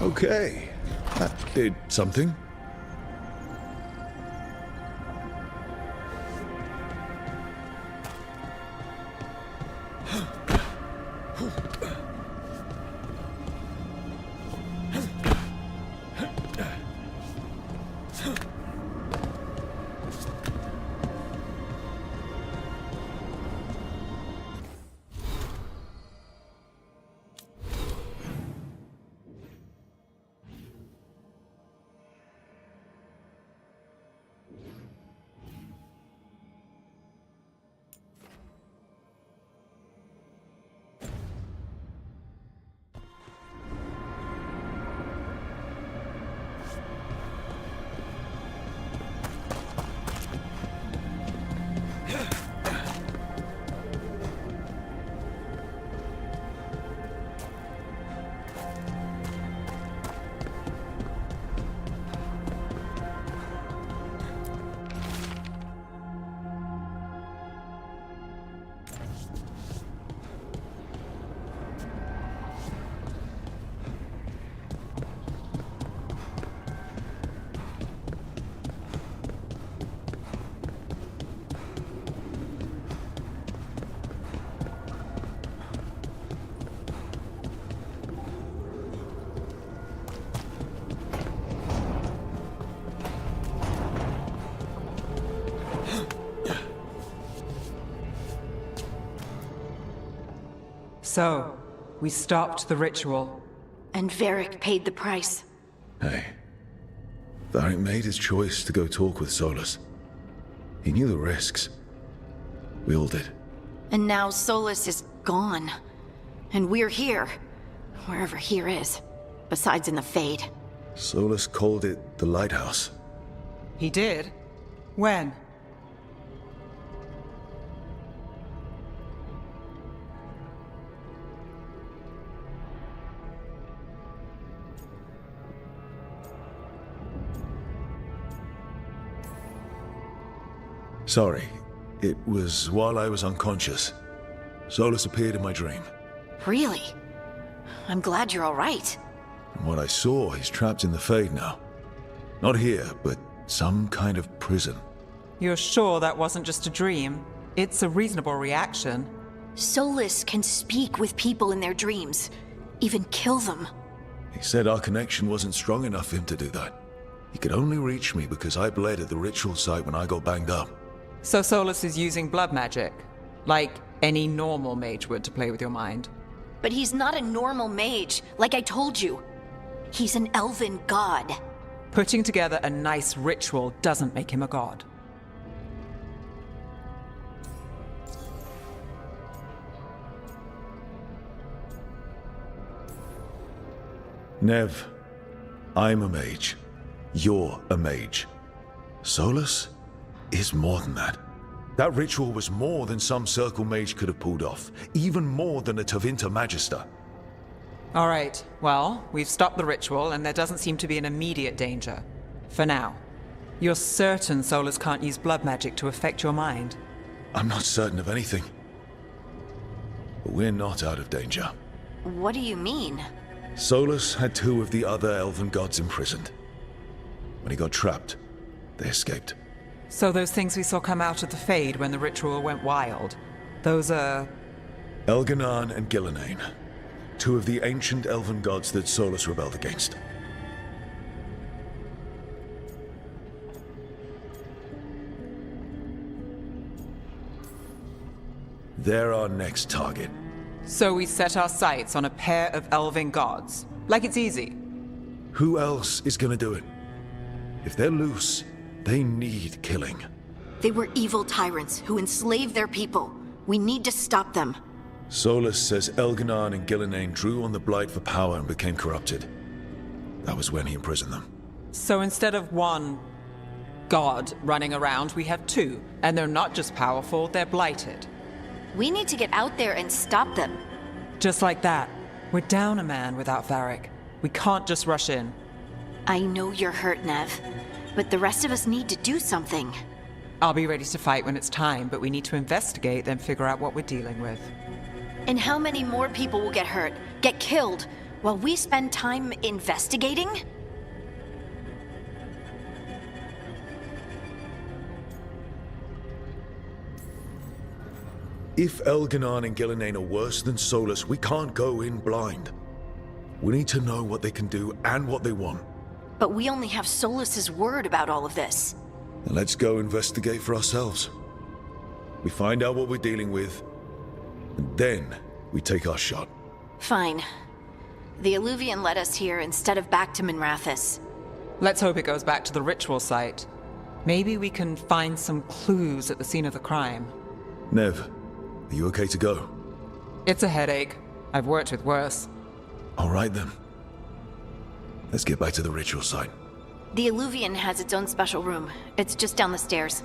Speaker 2: Okay, that did something.
Speaker 5: So, we stopped the ritual.
Speaker 7: And Varric paid the price.
Speaker 2: Hey. Varric made his choice to go talk with Solus. He knew the risks. We all did.
Speaker 7: And now Solus is gone. And we're here. Wherever here is. Besides in the Fade.
Speaker 2: Solus called it the Lighthouse.
Speaker 5: He did? When?
Speaker 2: Sorry. It was while I was unconscious. Solus appeared in my dream.
Speaker 7: Really? I'm glad you're all right.
Speaker 2: From what I saw, he's trapped in the Fade now. Not here, but some kind of prison.
Speaker 5: You're sure that wasn't just a dream? It's a reasonable reaction.
Speaker 7: Solus can speak with people in their dreams. Even kill them.
Speaker 2: He said our connection wasn't strong enough for him to do that. He could only reach me because I bled at the ritual site when I got banged up.
Speaker 5: So Solus is using blood magic? Like any normal mage would to play with your mind?
Speaker 7: But he's not a normal mage, like I told you. He's an elven god.
Speaker 5: Putting together a nice ritual doesn't make him a god.
Speaker 2: Nev, I'm a mage. You're a mage. Solus is more than that. That ritual was more than some circle mage could have pulled off. Even more than a Tevinter Magister.
Speaker 5: All right, well, we've stopped the ritual and there doesn't seem to be an immediate danger. For now. You're certain Solus can't use blood magic to affect your mind?
Speaker 2: I'm not certain of anything. But we're not out of danger.
Speaker 7: What do you mean?
Speaker 2: Solus had two of the other elven gods imprisoned. When he got trapped, they escaped.
Speaker 5: So those things we saw come out of the Fade when the ritual went wild, those are...
Speaker 2: Elganan and Gillenane. Two of the ancient elven gods that Solus rebelled against. They're our next target.
Speaker 5: So we set our sights on a pair of elven gods. Like it's easy.
Speaker 2: Who else is gonna do it? If they're loose, they need killing.
Speaker 7: They were evil tyrants who enslaved their people. We need to stop them.
Speaker 2: Solus says Elganan and Gillenane drew on the Blight for power and became corrupted. That was when he imprisoned them.
Speaker 5: So instead of one god running around, we have two. And they're not just powerful, they're blighted.
Speaker 7: We need to get out there and stop them.
Speaker 5: Just like that. We're down a man without Varric. We can't just rush in.
Speaker 7: I know you're hurt, Nev. But the rest of us need to do something.
Speaker 5: I'll be ready to fight when it's time, but we need to investigate, then figure out what we're dealing with.
Speaker 7: And how many more people will get hurt, get killed, while we spend time investigating?
Speaker 2: If Elganan and Gillenane are worse than Solus, we can't go in blind. We need to know what they can do and what they want.
Speaker 7: But we only have Solus's word about all of this.
Speaker 2: Then let's go investigate for ourselves. We find out what we're dealing with, and then we take our shot.
Speaker 7: Fine. The Illuvian led us here instead of back to Minrathous.
Speaker 5: Let's hope it goes back to the ritual site. Maybe we can find some clues at the scene of the crime.
Speaker 2: Nev, are you okay to go?
Speaker 5: It's a headache. I've worked with worse.
Speaker 2: All right then. Let's get back to the ritual site.
Speaker 7: The Illuvian has its own special room. It's just down the stairs.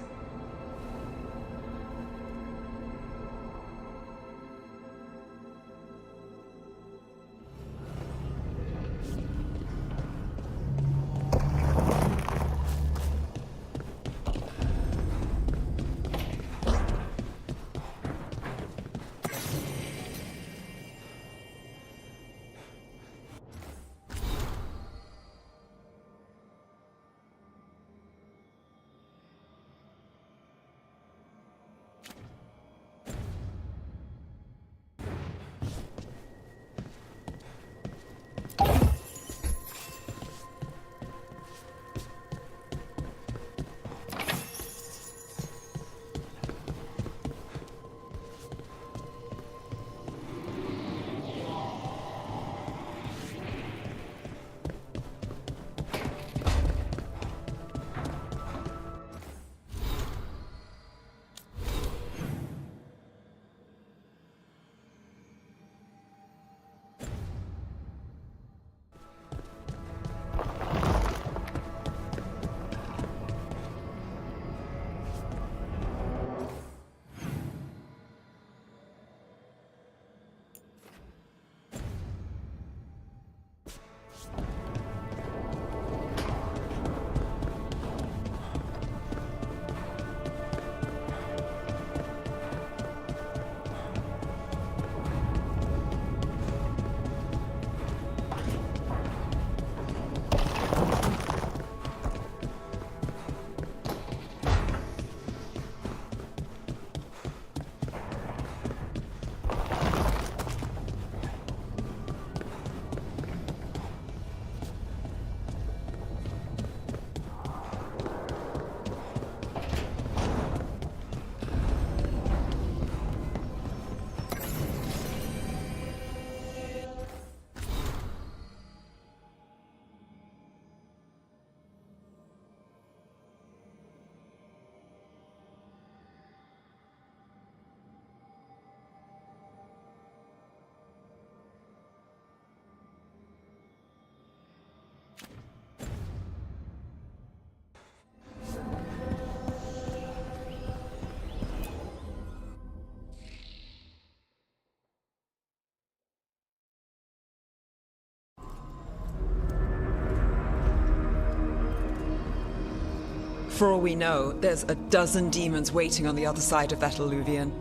Speaker 5: For all we know, there's a dozen demons waiting on the other side of that alluvion.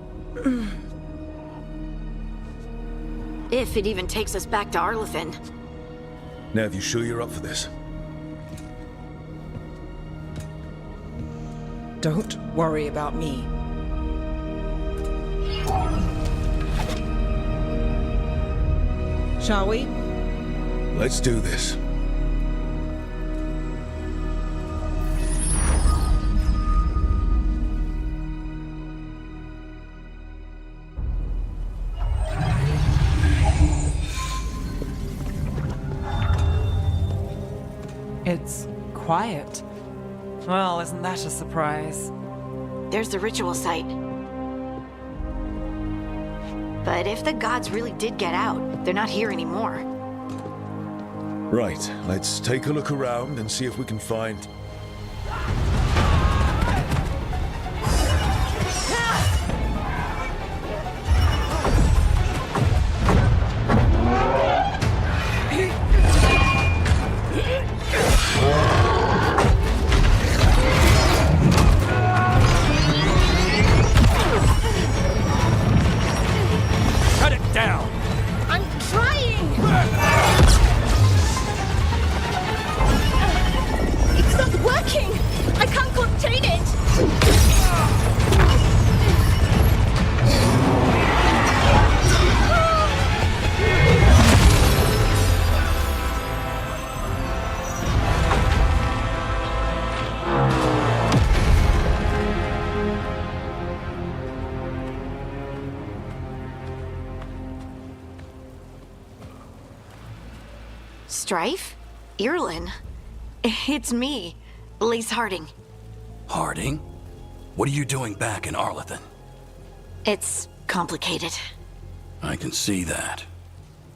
Speaker 7: If it even takes us back to Arlethan.
Speaker 2: Nev, you sure you're up for this?
Speaker 5: Don't worry about me. Shall we?
Speaker 2: Let's do this.
Speaker 5: It's quiet. Well, isn't that a surprise?
Speaker 7: There's the ritual site. But if the gods really did get out, they're not here anymore.
Speaker 2: Right, let's take a look around and see if we can find...
Speaker 7: Strife? Irlin? It's me, Lise Harding.
Speaker 11: Harding? What are you doing back in Arlethan?
Speaker 7: It's complicated.
Speaker 11: I can see that.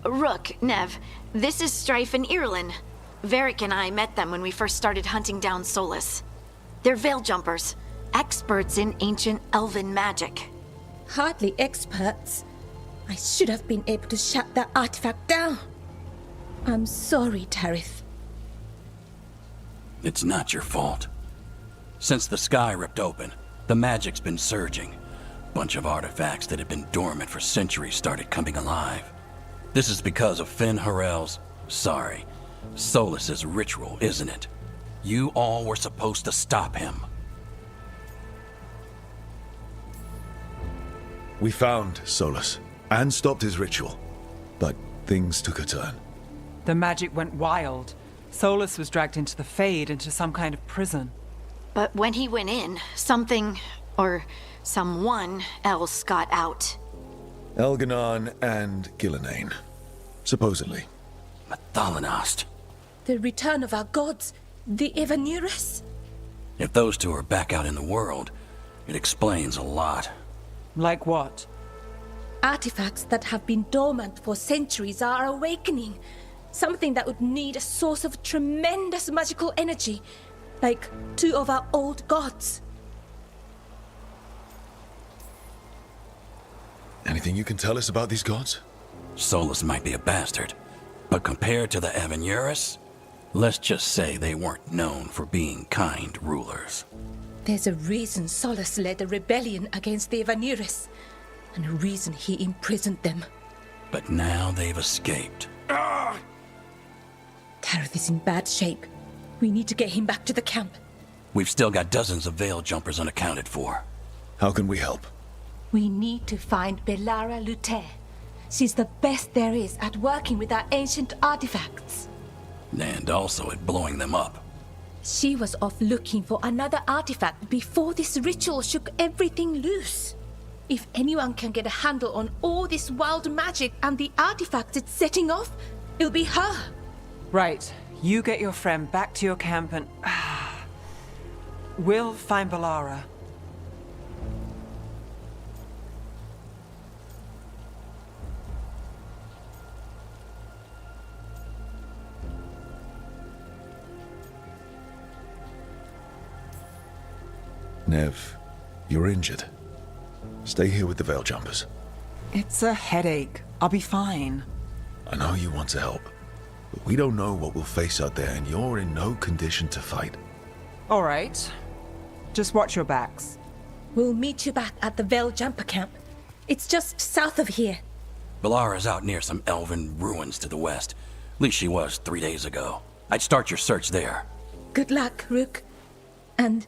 Speaker 7: Rook, Nev, this is Strife and Irlin. Varric and I met them when we first started hunting down Solus. They're veil jumpers, experts in ancient elven magic.
Speaker 12: Hardly experts. I should have been able to shut that artifact down. I'm sorry, Tarith.
Speaker 11: It's not your fault. Since the sky ripped open, the magic's been surging. Bunch of artifacts that had been dormant for centuries started coming alive. This is because of Finn Harel's... Solus's ritual, isn't it? You all were supposed to stop him.
Speaker 2: We found Solus and stopped his ritual, but things took a turn.
Speaker 5: The magic went wild. Solus was dragged into the Fade, into some kind of prison.
Speaker 7: But when he went in, something, or someone else got out.
Speaker 2: Elganon and Gillenane, supposedly.
Speaker 11: Mathalanost.
Speaker 12: The return of our gods, the Evanurus?
Speaker 11: If those two are back out in the world, it explains a lot.
Speaker 5: Like what?
Speaker 12: Artifacts that have been dormant for centuries are awakening. Something that would need a source of tremendous magical energy, like two of our old gods.
Speaker 2: Anything you can tell us about these gods?
Speaker 11: Solus might be a bastard, but compared to the Evanurus, let's just say they weren't known for being kind rulers.
Speaker 12: There's a reason Solus led a rebellion against the Evanurus, and a reason he imprisoned them.
Speaker 11: But now they've escaped.
Speaker 12: Tarith is in bad shape. We need to get him back to the camp.
Speaker 11: We've still got dozens of veil jumpers unaccounted for.
Speaker 2: How can we help?
Speaker 12: We need to find Belara Luther. She's the best there is at working with our ancient artifacts.
Speaker 11: And also at blowing them up.
Speaker 12: She was off looking for another artifact before this ritual shook everything loose. If anyone can get a handle on all this wild magic and the artifacts it's setting off, it'll be her.
Speaker 5: Right. You get your friend back to your camp and... we'll find Belara.
Speaker 2: Nev, you're injured. Stay here with the veil jumpers.
Speaker 5: It's a headache. I'll be fine.
Speaker 2: I know you want to help, but we don't know what we'll face out there, and you're in no condition to fight.
Speaker 5: All right. Just watch your backs.
Speaker 12: We'll meet you back at the Veil Jumper Camp. It's just south of here.
Speaker 11: Valara's out near some elven ruins to the west. At least she was 3 days ago. I'd start your search there.
Speaker 12: Good luck, Rook. And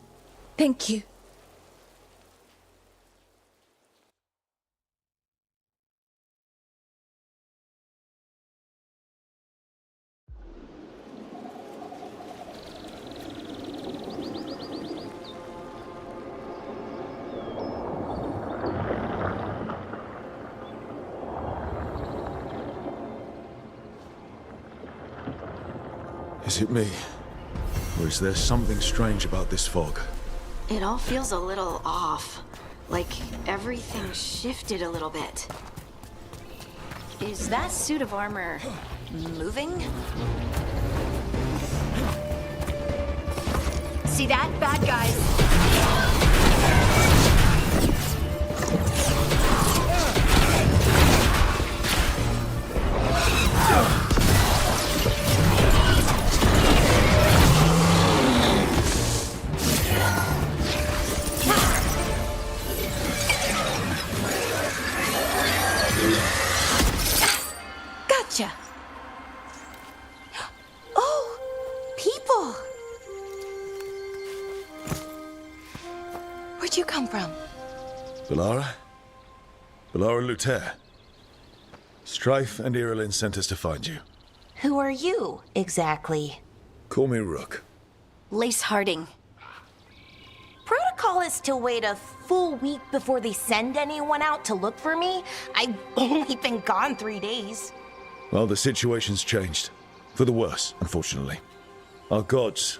Speaker 12: thank you.
Speaker 2: Is it me? Or is there something strange about this fog?
Speaker 7: It all feels a little off. Like everything shifted a little bit. Is that suit of armor moving? See that? Bad guys. Gotcha. Oh, people. Where'd you come from?
Speaker 2: Valara? Valara Luther. Strife and Irulan sent us to find you.
Speaker 13: Who are you, exactly?
Speaker 2: Call me Rook.
Speaker 7: Lace Harding.
Speaker 13: Protocol is to wait a full week before they send anyone out to look for me. I've only been gone 3 days.
Speaker 2: Well, the situation's changed. For the worse, unfortunately. Our gods,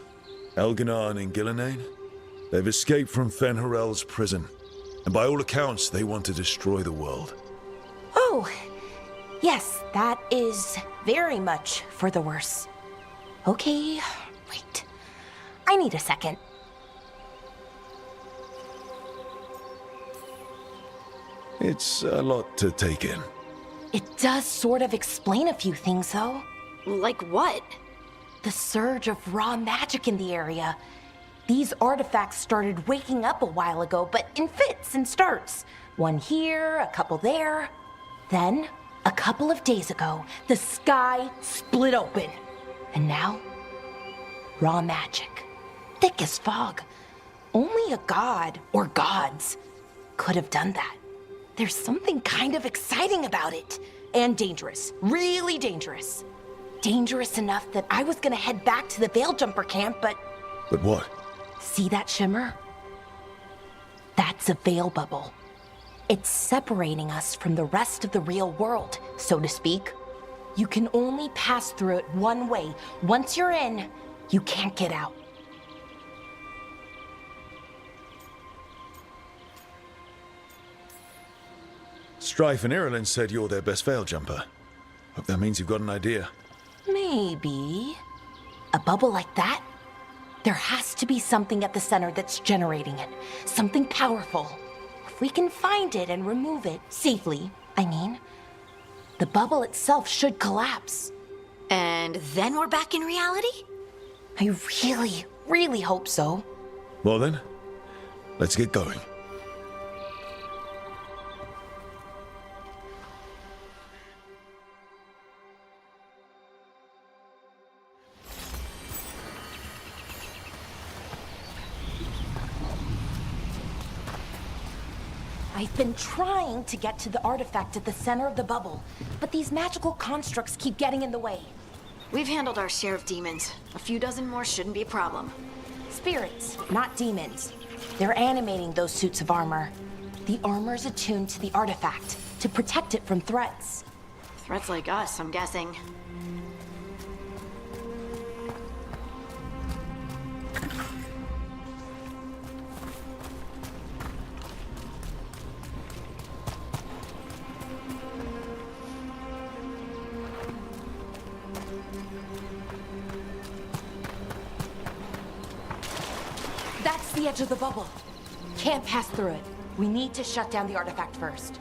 Speaker 2: Elginar and Gillenane, they've escaped from Fen'Harel's prison. And by all accounts, they want to destroy the world.
Speaker 13: Oh, yes, that is very much for the worse. Okay, wait. I need a second.
Speaker 2: It's a lot to take in.
Speaker 13: It does sort of explain a few things, though.
Speaker 7: Like what?
Speaker 13: The surge of raw magic in the area. These artifacts started waking up a while ago, but in fits and starts. One here, a couple there. Then, a couple of days ago, the sky split open. And now, raw magic. Thick as fog. Only a god, or gods, could have done that. There's something kind of exciting about it. And dangerous. Really dangerous. Dangerous enough that I was gonna head back to the Veil Jumper camp, but...
Speaker 2: But what?
Speaker 13: See that shimmer? That's a veil bubble. It's separating us from the rest of the real world, so to speak. You can only pass through it one way. Once you're in, you can't get out.
Speaker 2: Strife and Irulan said you're their best veil jumper. Hope that means you've got an idea.
Speaker 13: Maybe. A bubble like that? There has to be something at the center that's generating it. Something powerful. If we can find it and remove it, safely, I mean, the bubble itself should collapse.
Speaker 7: And then we're back in reality?
Speaker 13: I really, really hope so.
Speaker 2: Well then, let's get going.
Speaker 13: I've been trying to get to the artifact at the center of the bubble, but these magical constructs keep getting in the way.
Speaker 7: We've handled our share of demons. A few dozen more shouldn't be a problem.
Speaker 13: Spirits, not demons. They're animating those suits of armor. The armor's attuned to the artifact to protect it from threats.
Speaker 7: Threats like us, I'm guessing.
Speaker 13: That's the edge of the bubble. Can't pass through it. We need to shut down the artifact first.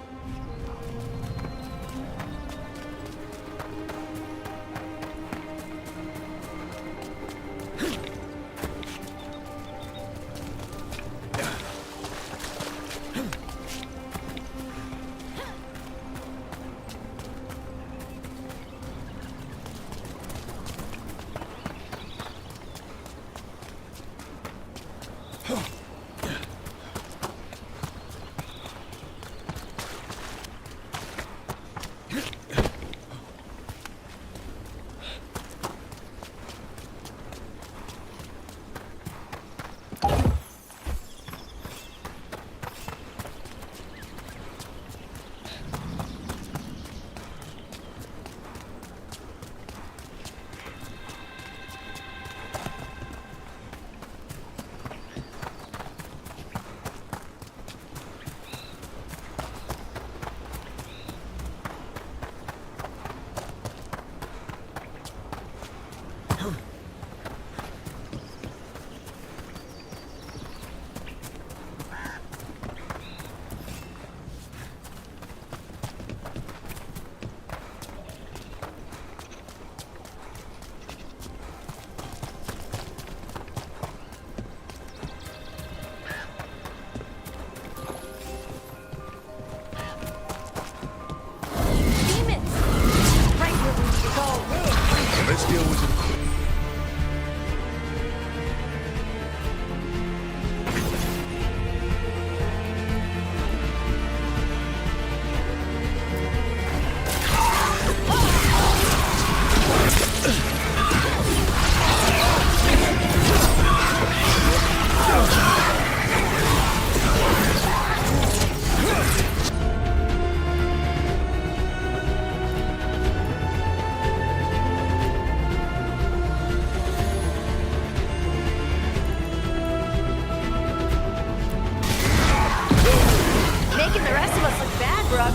Speaker 7: Making the rest of us look bad, Brooke.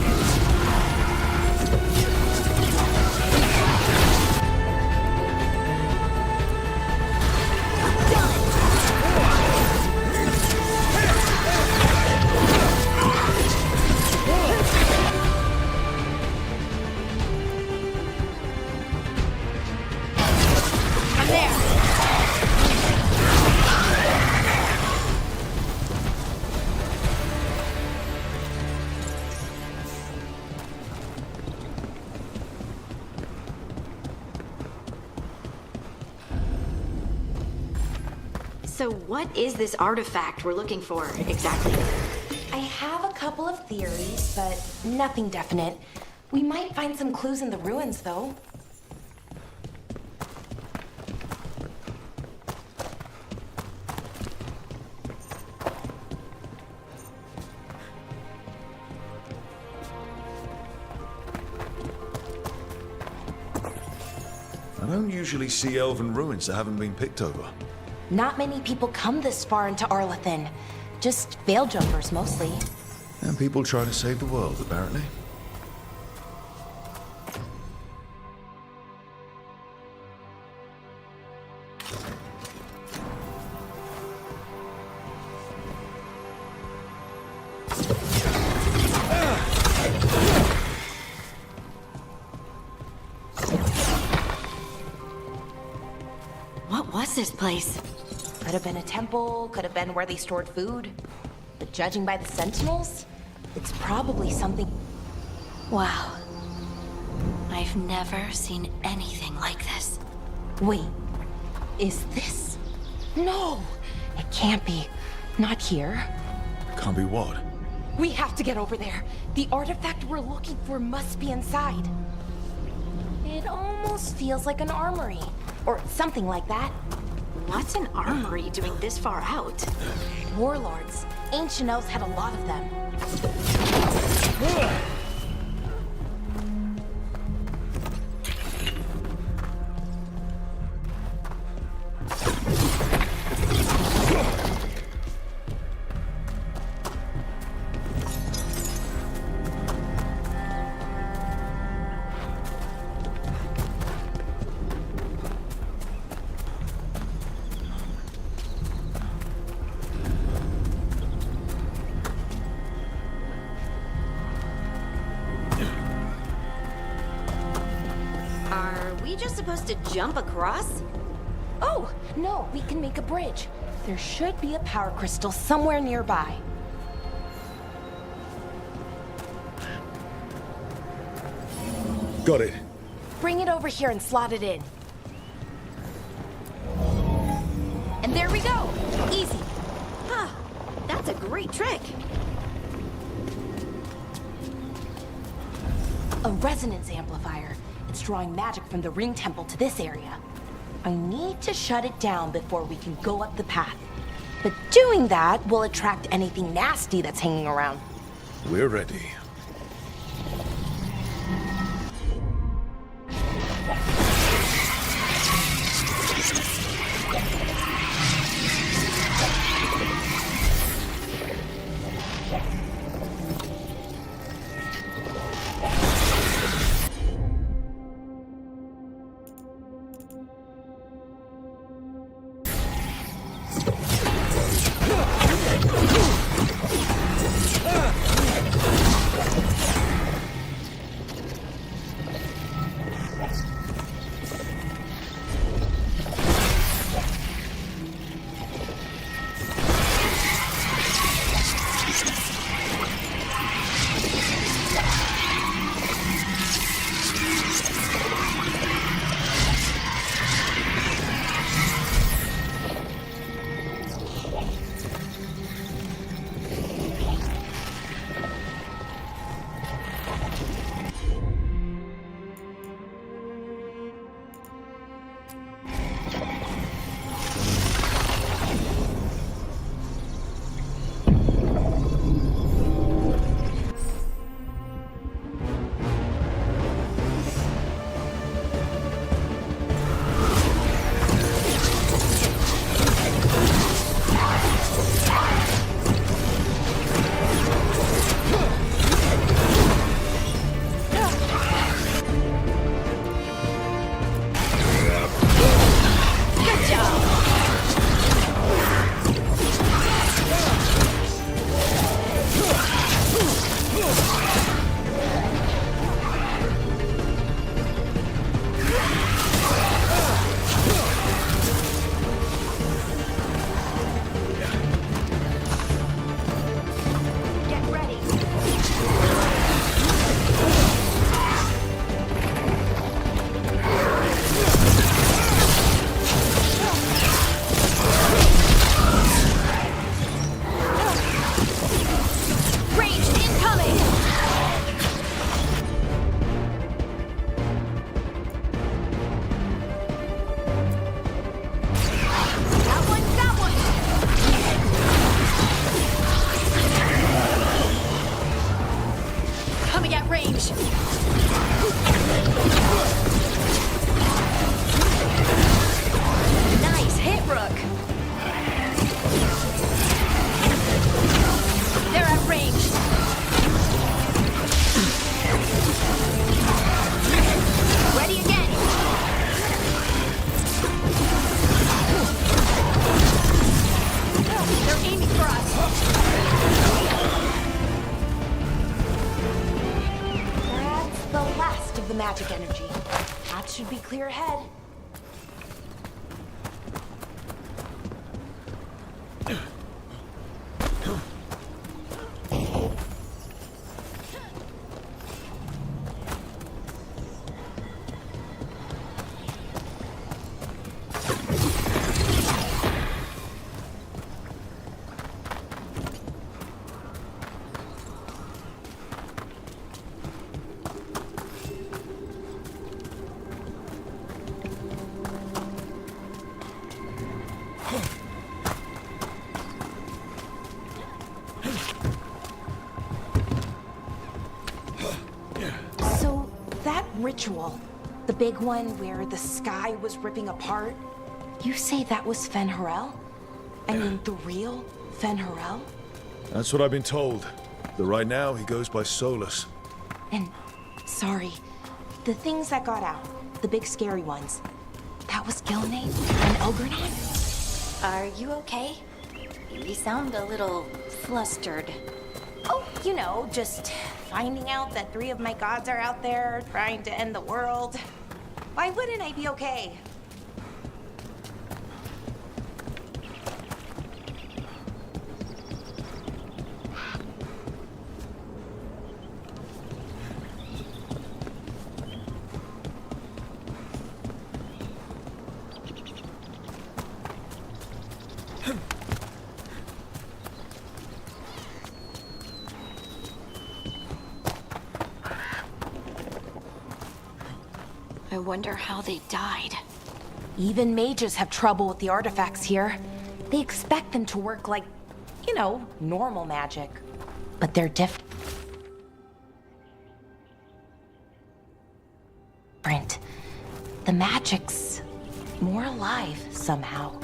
Speaker 7: I'm there. So what is this artifact we're looking for, exactly?
Speaker 13: I have a couple of theories, but nothing definite. We might find some clues in the ruins, though.
Speaker 2: I don't usually see elven ruins that haven't been picked over.
Speaker 13: Not many people come this far into Arlathan. Just veil jumpers, mostly.
Speaker 2: And people try to save the world, apparently.
Speaker 7: What was this place?
Speaker 13: Could have been a temple, could have been where they stored food. But judging by the sentinels, it's probably something...
Speaker 7: Wow. I've never seen anything like this.
Speaker 13: Wait, is this... No, it can't be. Not here.
Speaker 2: Can't be what?
Speaker 13: We have to get over there. The artifact we're looking for must be inside. It almost feels like an armory. Or something like that.
Speaker 7: What's an armory doing this far out?
Speaker 13: Warlords. Ancient elves had a lot of them.
Speaker 7: Are we just supposed to jump across?
Speaker 13: Oh, no, we can make a bridge. There should be a power crystal somewhere nearby.
Speaker 2: Got it.
Speaker 13: Bring it over here and slot it in. And there we go! Easy.
Speaker 7: Huh. That's a great trick.
Speaker 13: A resonance amplifier. It's drawing magic from the ring temple to this area. I need to shut it down before we can go up the path. But doing that will attract anything nasty that's hanging around.
Speaker 2: We're ready.
Speaker 13: be clear ahead. Ritual. The big one where the sky was ripping apart. You say that was Fen Harel? I mean, the real Fen Harel?
Speaker 2: That's what I've been told. Though right now, he goes by Solus.
Speaker 13: And, sorry, the things that got out, the big scary ones, that was Gilnane and Elgernon?
Speaker 7: Are you okay? You sound a little flustered.
Speaker 13: Oh, you know, just finding out that 3 of my gods are out there trying to end the world. Why wouldn't I be okay?
Speaker 7: I wonder how they died.
Speaker 13: Even mages have trouble with the artifacts here. They expect them to work like, you know, normal magic. But they're different. The magic's more alive somehow.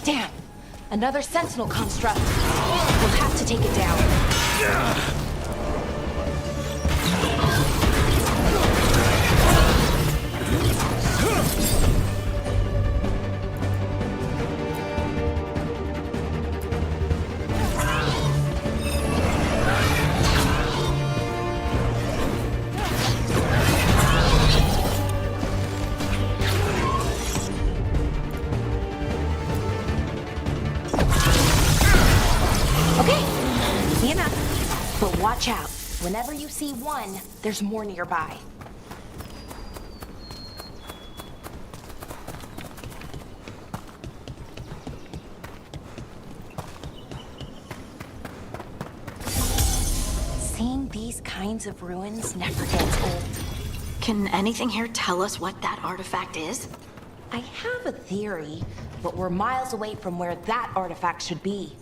Speaker 13: Damn! Another sentinel construct. We'll have to take it down. Watch out. Whenever you see one, there's more nearby. Seeing these kinds of ruins never gets old.
Speaker 7: Can anything here tell us what that artifact is?
Speaker 13: I have a theory, but we're miles away from where that artifact should be.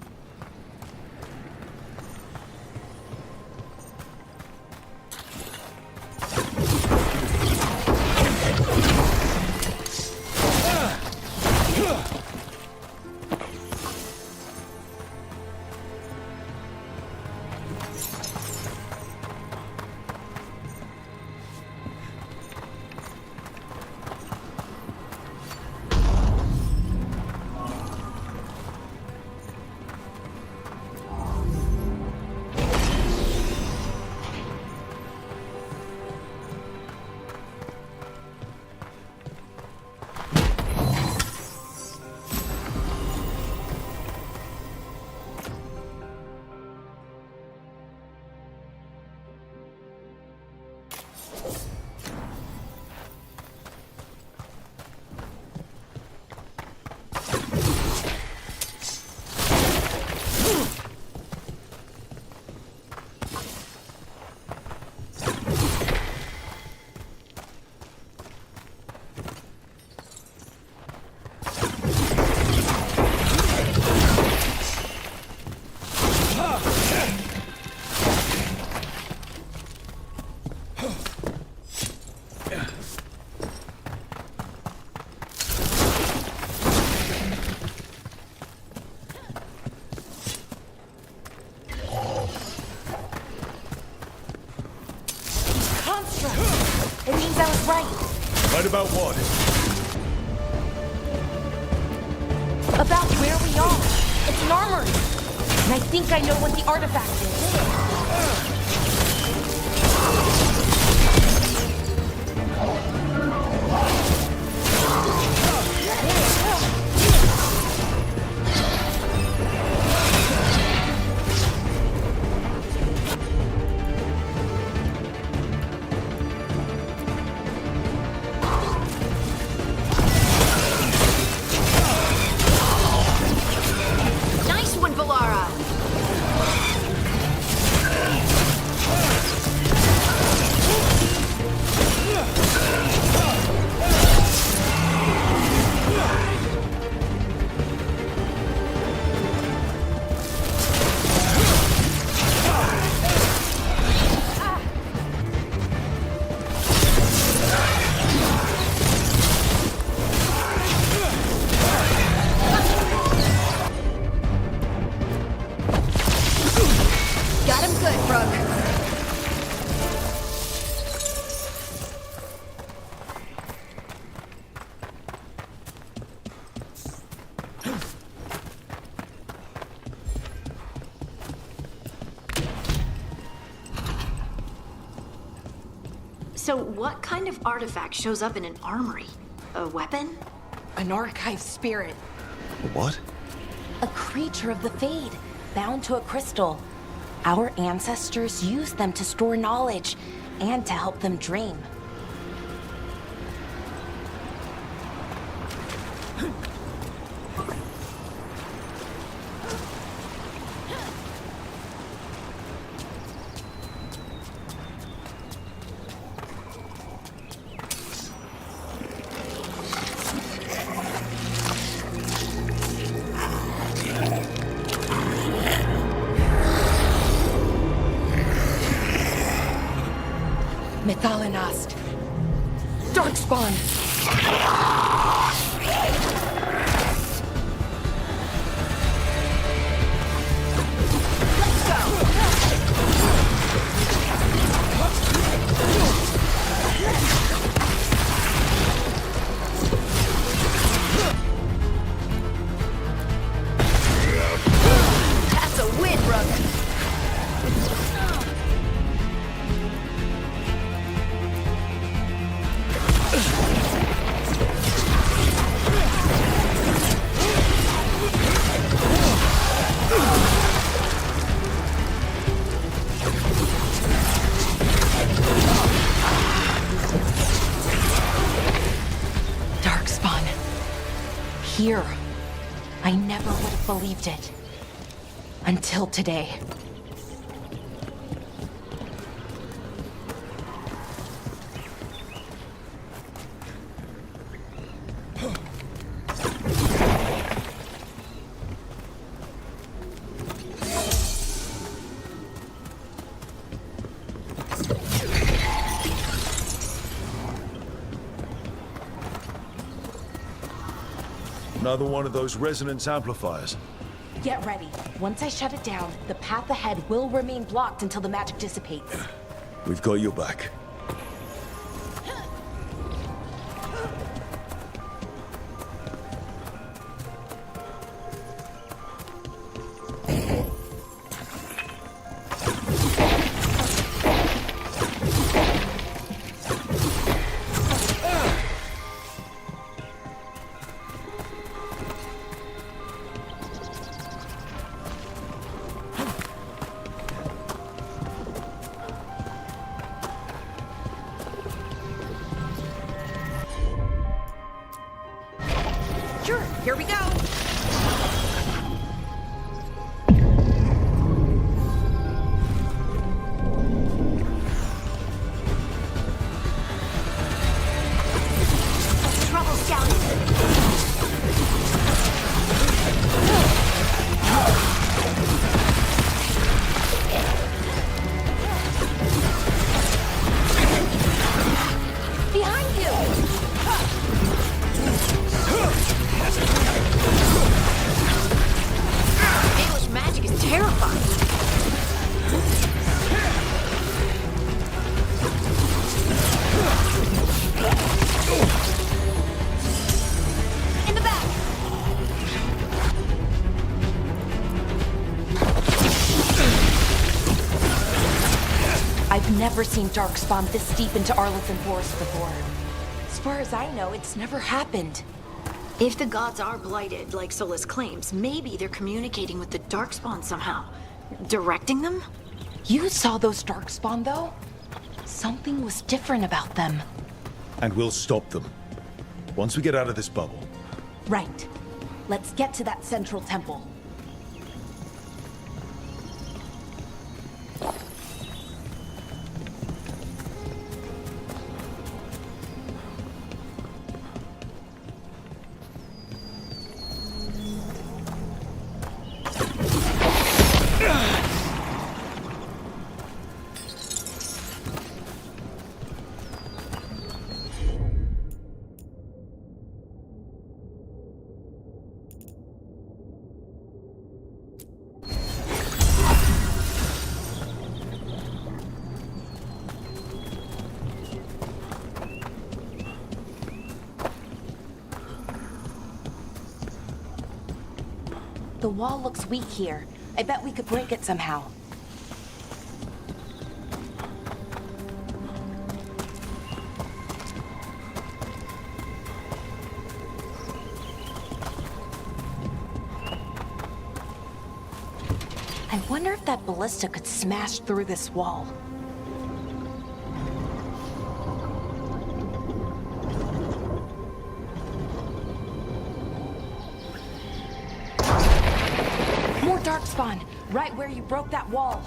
Speaker 13: right.
Speaker 2: Right about what?
Speaker 13: About where we are. It's an armory. And I think I know what the artifact is.
Speaker 7: Nice one, Valara! Got him good, Brooke. So what kind of artifact shows up in an armory? A weapon?
Speaker 13: An archive spirit.
Speaker 2: What?
Speaker 13: A creature of the Fade, bound to a crystal. Our ancestors used them to store knowledge and to help them dream. Methalinast. Darkspawn. Let's go.
Speaker 7: That's a win, brother.
Speaker 13: Darkspawn. Here. I never would have believed it. Until today.
Speaker 2: Another one of those resonance amplifiers.
Speaker 13: Get ready. Once I shut it down, the path ahead will remain blocked until the magic dissipates.
Speaker 2: We've got your back.
Speaker 13: never seen Darkspawn this deep into Arlington Forest before. As far as I know, it's never happened.
Speaker 7: If the gods are blighted, like Solus claims, maybe they're communicating with the Darkspawn somehow. Directing them?
Speaker 13: You saw those Darkspawn, though? Something was different about them.
Speaker 2: And we'll stop them. Once we get out of this bubble.
Speaker 13: Right. Let's get to that central temple. The wall looks weak here. I bet we could break it somehow. I wonder if that ballista could smash through this wall. More Darkspawn, right where you broke that wall.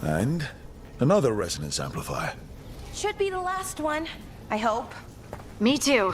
Speaker 2: And another resonance amplifier.
Speaker 13: Should be the last one, I hope.
Speaker 7: Me too.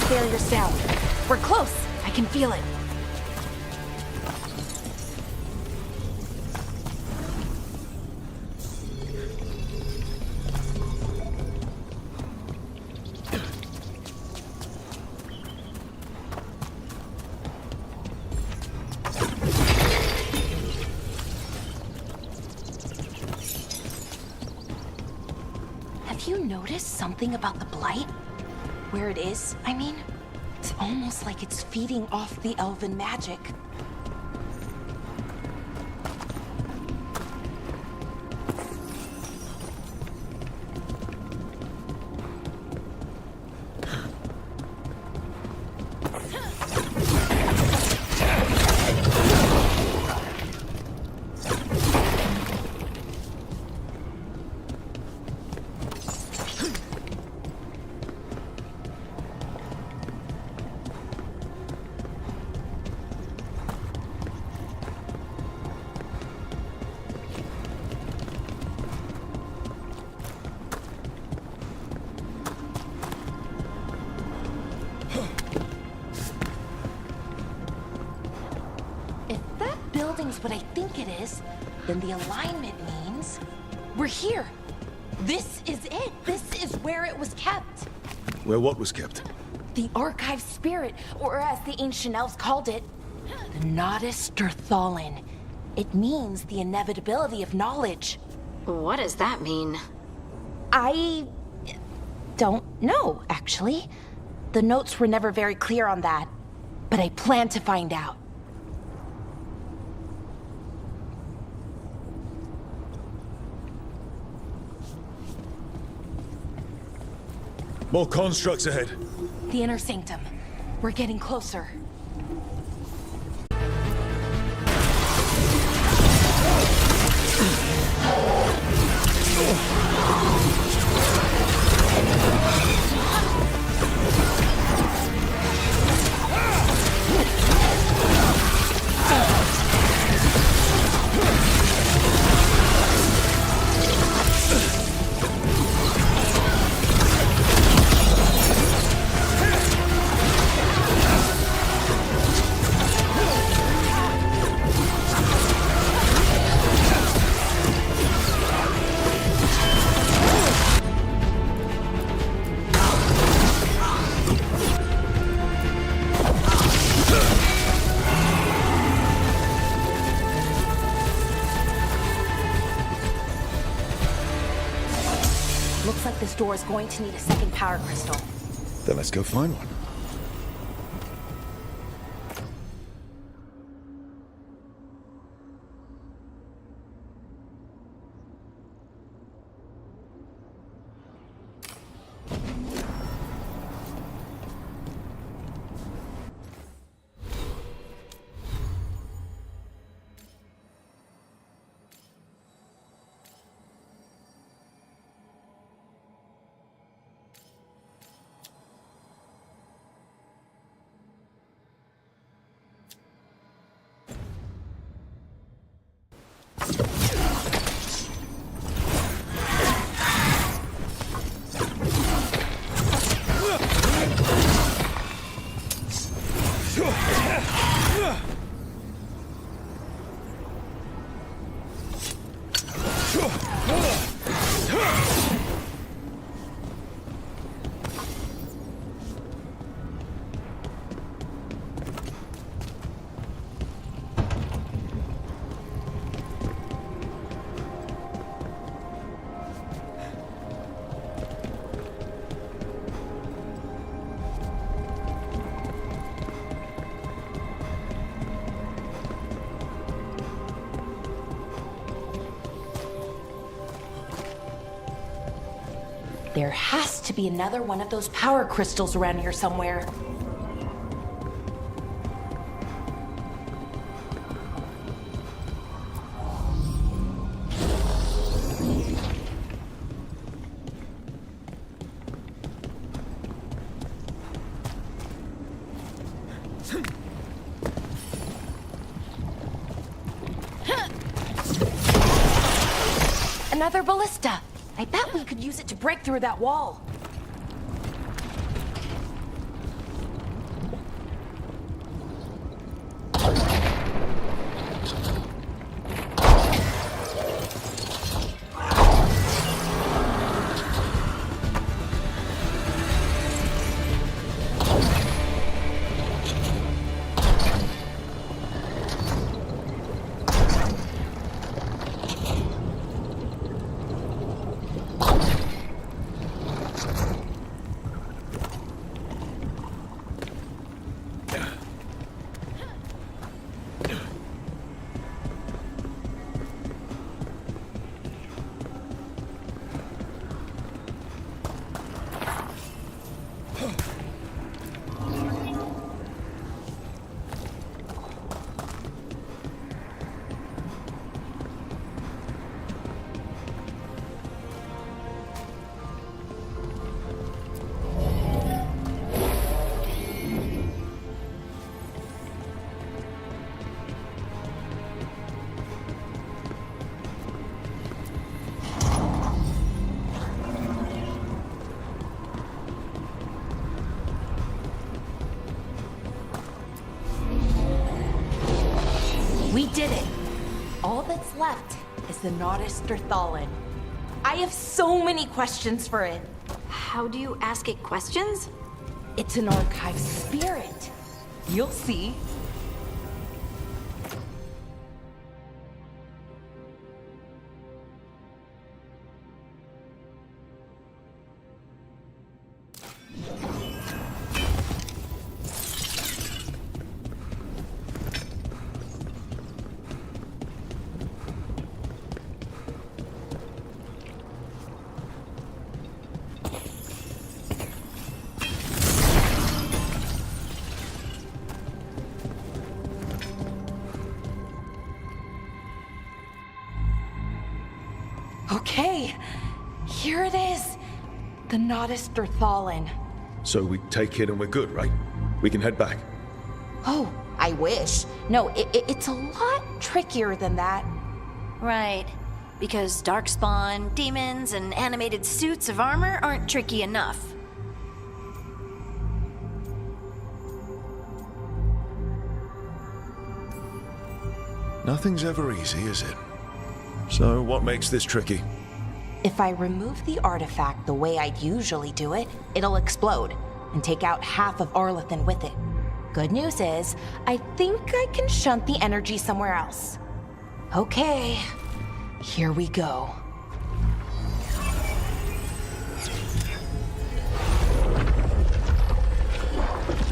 Speaker 13: Barrier's down. We're close. I can feel it. Have you noticed something about the Blight? Where it is, I mean? It's almost like it's feeding off the elven magic. building's what I think it is, then the alignment means we're here. This is it. This is where it was kept.
Speaker 2: Where what was kept?
Speaker 13: The archive spirit, or as the ancient elves called it, the Nodus Derthalin. It means the inevitability of knowledge.
Speaker 7: What does that mean?
Speaker 13: I don't know, actually. The notes were never very clear on that, but I plan to find out.
Speaker 2: More constructs ahead.
Speaker 13: The inner sanctum. We're getting closer. Looks like this door is going to need a second power crystal.
Speaker 2: Then let's go find one.
Speaker 13: There has to be another one of those power crystals around here somewhere. Another ballista. I bet we could use it to break through that wall. We did it. All that's left is the Naudus Thallen. I have so many questions for it.
Speaker 7: How do you ask it questions?
Speaker 13: It's an archive spirit. You'll see. Okay, here it is. The Naudus Thallen.
Speaker 2: So we take it and we're good, right? We can head back.
Speaker 13: Oh, I wish. No, it's a lot trickier than that.
Speaker 7: Right. Because darkspawn, demons, and animated suits of armor aren't tricky enough.
Speaker 2: Nothing's ever easy, is it? So what makes this tricky?
Speaker 13: If I remove the artifact the way I'd usually do it, it'll explode and take out half of Arlathan with it. Good news is, I think I can shunt the energy somewhere else. Okay, here we go.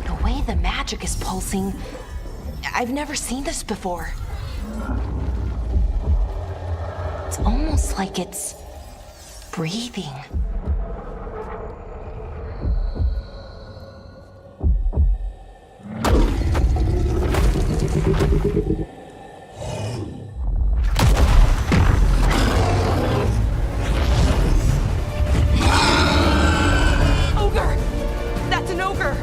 Speaker 13: The way the magic is pulsing, I've never seen this before. It's almost like it's breathing. Ogre! That's an ogre!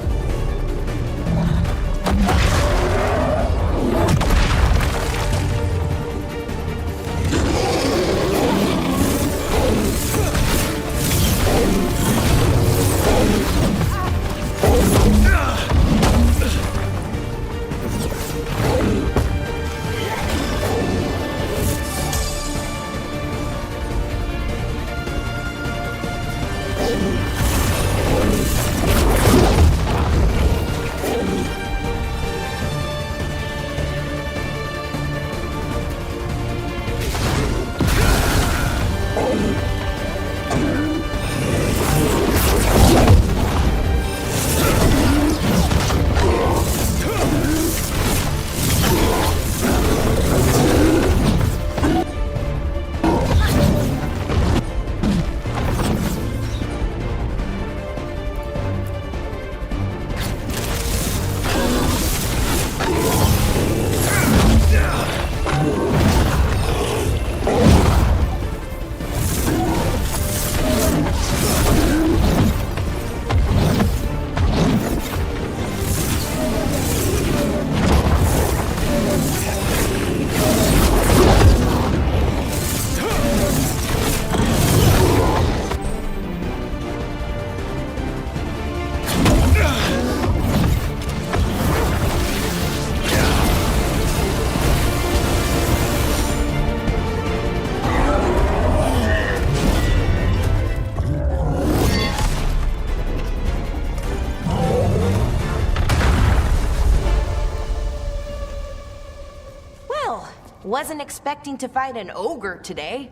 Speaker 13: Wasn't expecting to fight an ogre today.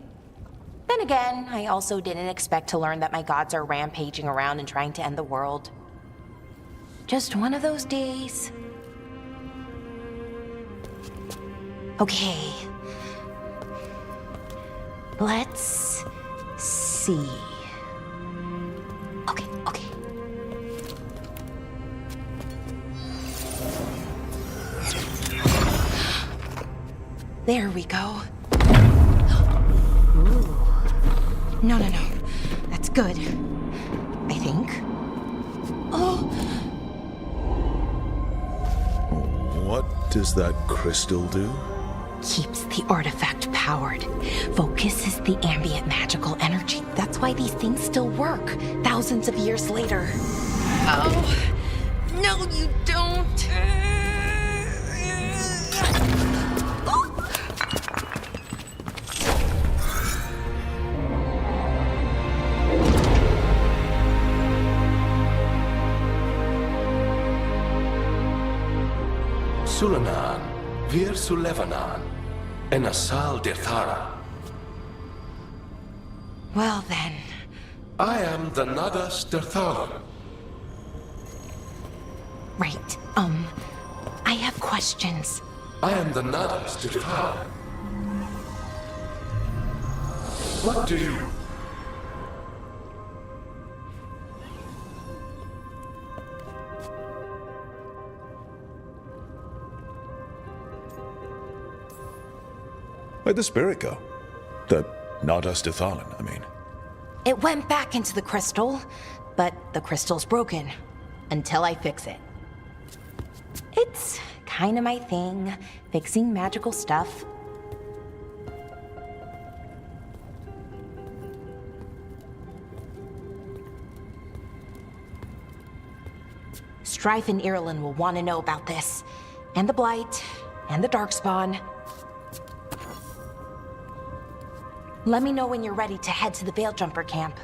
Speaker 13: Then again, I also didn't expect to learn that my gods are rampaging around and trying to end the world. Just one of those days. Okay. Let's see. Okay. There we go. Ooh. No. That's good. I think. Oh!
Speaker 2: What does that crystal do?
Speaker 13: Keeps the artifact powered. Focuses the ambient magical energy. That's why these things still work, thousands of years later. Oh! No, you don't! Oh!
Speaker 14: Sulanan, Vir Sulevanan, and Asal Dirthara.
Speaker 13: Well then.
Speaker 14: I am the Nadas Dirtharan.
Speaker 13: Right. I have questions.
Speaker 14: I am the Nadas Dirtharan. What do you...
Speaker 2: Where'd the spirit go? The Nadas Dithalan, I mean.
Speaker 13: It went back into the crystal, but the crystal's broken. Until I fix it. It's kind of my thing, fixing magical stuff. Strife and Irulan will want to know about this. And the Blight, and the Darkspawn. Let me know when you're ready to head to the Veil Jumper camp.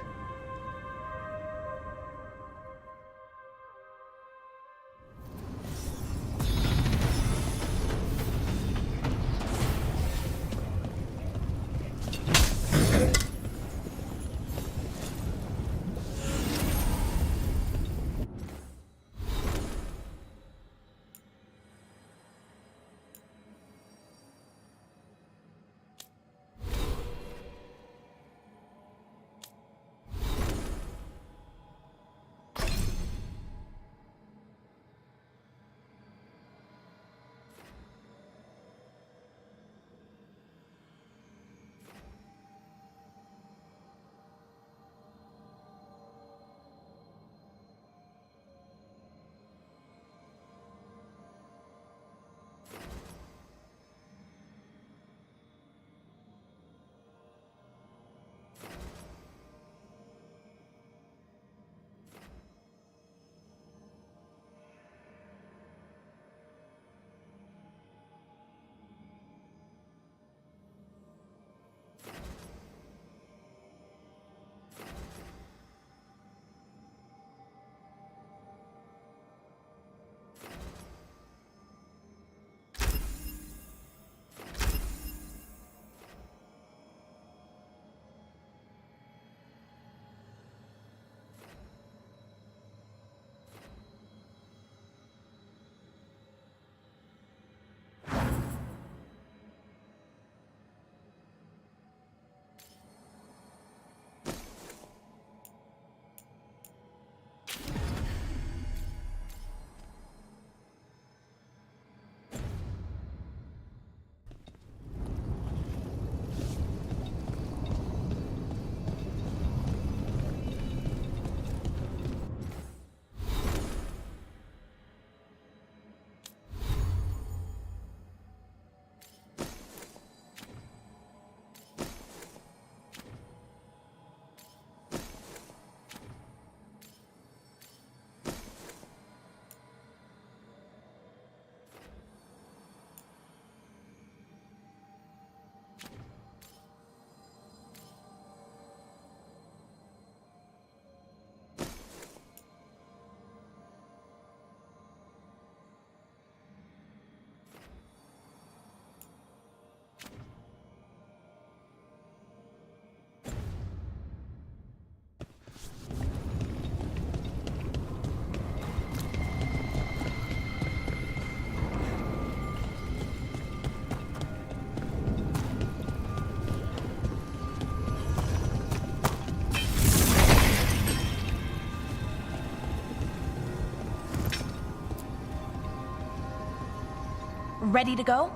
Speaker 13: Ready to go?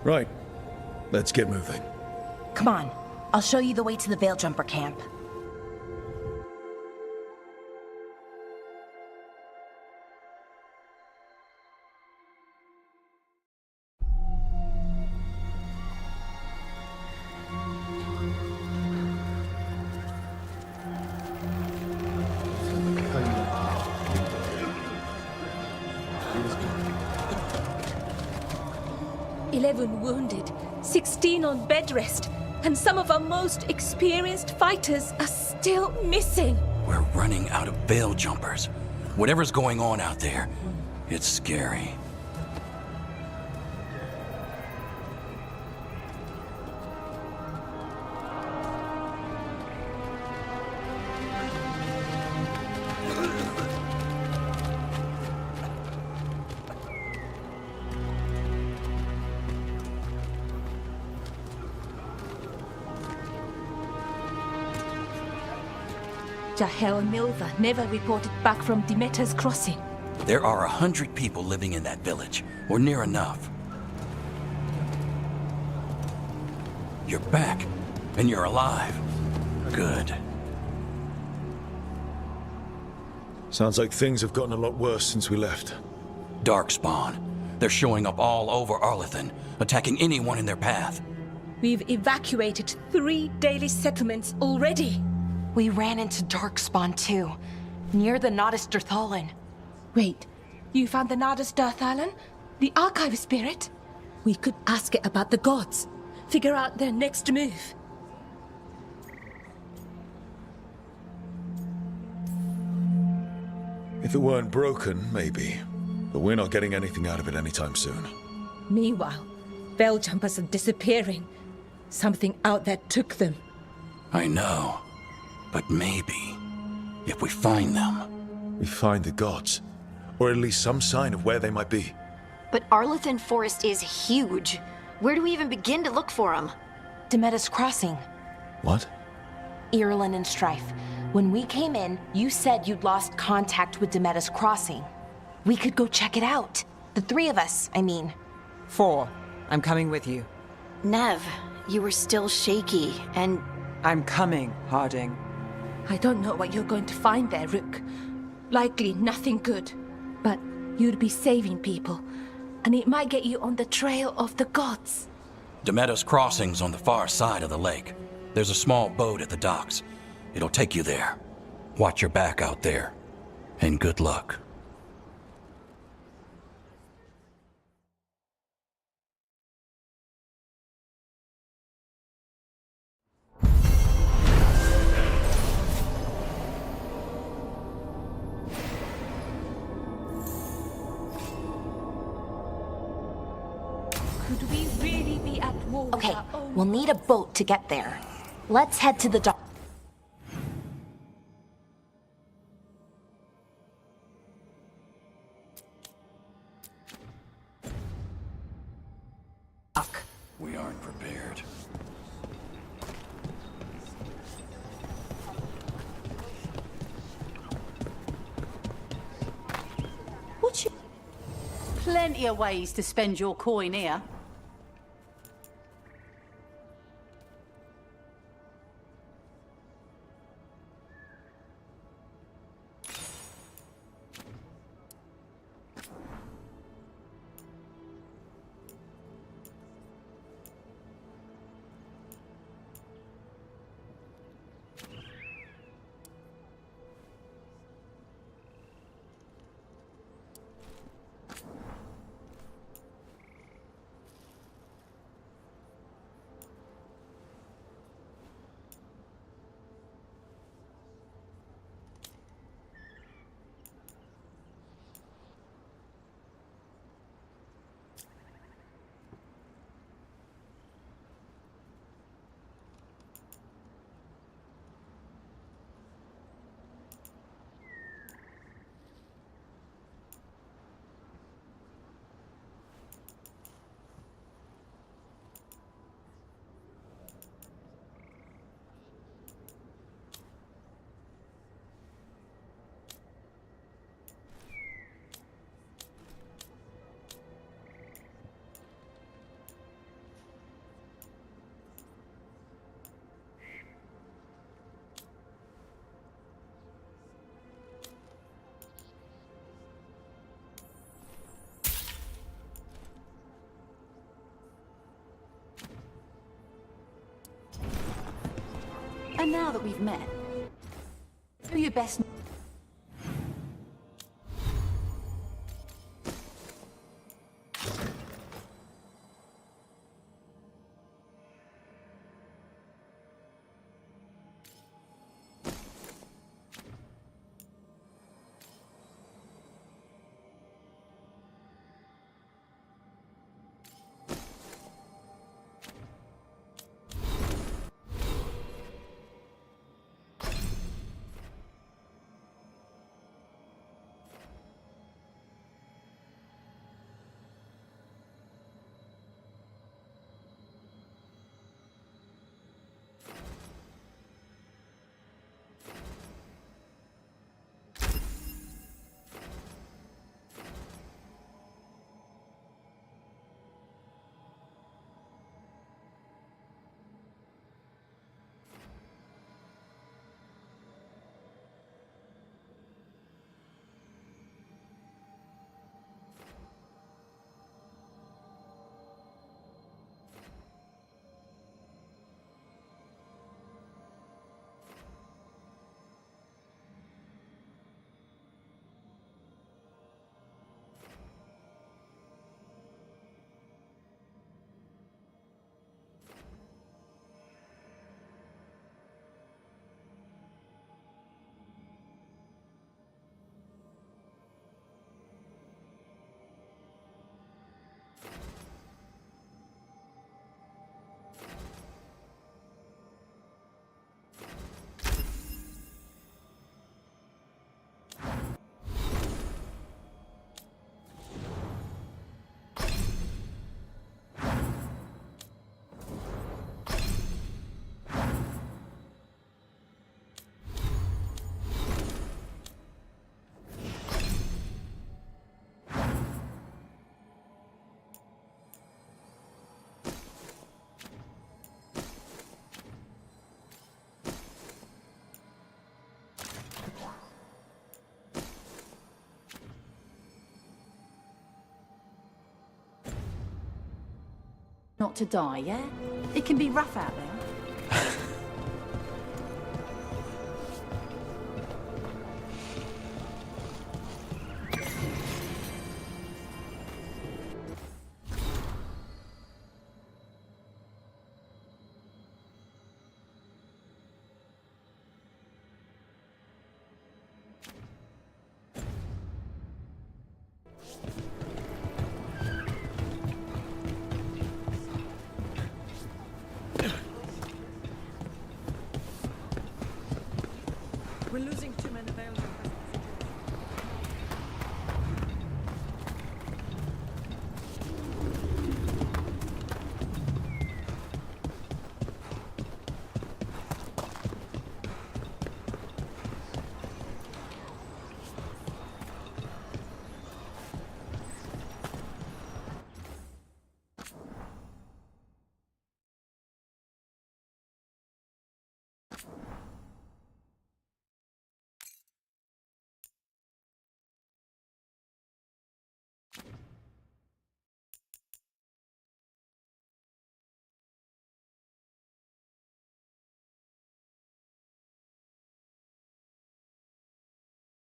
Speaker 2: Right. Let's get moving.
Speaker 13: Come on. I'll show you the way to the Veil Jumper camp.
Speaker 12: Wounded, 16 on bed rest, and some of our most experienced fighters are still missing.
Speaker 11: We're running out of Veil Jumpers. Whatever's going on out there, it's scary.
Speaker 12: Jahel and Milva never reported back from Demeter's crossing.
Speaker 11: There are 100 people living in that village, or near enough. You're back, and you're alive. Good.
Speaker 2: Sounds like things have gotten a lot worse since we left.
Speaker 11: Darkspawn. They're showing up all over Arlethan, attacking anyone in their path.
Speaker 12: We've evacuated 3 daily settlements already.
Speaker 13: We ran into Darkspawn too, near the Nodus Dirthalan.
Speaker 12: Wait, you found the Nodus Dirthalan? The Archive Spirit? We could ask it about the gods. Figure out their next move.
Speaker 2: If it weren't broken, maybe. But we're not getting anything out of it anytime soon.
Speaker 12: Meanwhile, Veil Jumpers are disappearing. Something out there took them.
Speaker 11: I know. But maybe, if we find them...
Speaker 2: We find the gods. Or at least some sign of where they might be.
Speaker 7: But Arlethan Forest is huge. Where do we even begin to look for them?
Speaker 13: Demeter's Crossing.
Speaker 2: What?
Speaker 13: Irulan and Strife. When we came in, you said you'd lost contact with Demeter's Crossing. We could go check it out. The 3 of us, I mean.
Speaker 5: 4. I'm coming with you.
Speaker 7: Nev, you were still shaky, and...
Speaker 5: I'm coming, Harding.
Speaker 12: I don't know what you're going to find there, Rook. Likely nothing good. But you'd be saving people, and it might get you on the trail of the gods.
Speaker 11: Demeter's Crossing's on the far side of the lake. There's a small boat at the docks. It'll take you there. Watch your back out there. And good luck.
Speaker 12: Could we really be at war?
Speaker 13: Okay, we'll need a boat to get there. Let's head to the dock.
Speaker 11: We aren't prepared.
Speaker 15: Would you? Plenty of ways to spend your coin here. And now that we've met, do your best. Not to die, yeah? It can be rough out there.
Speaker 5: We're losing too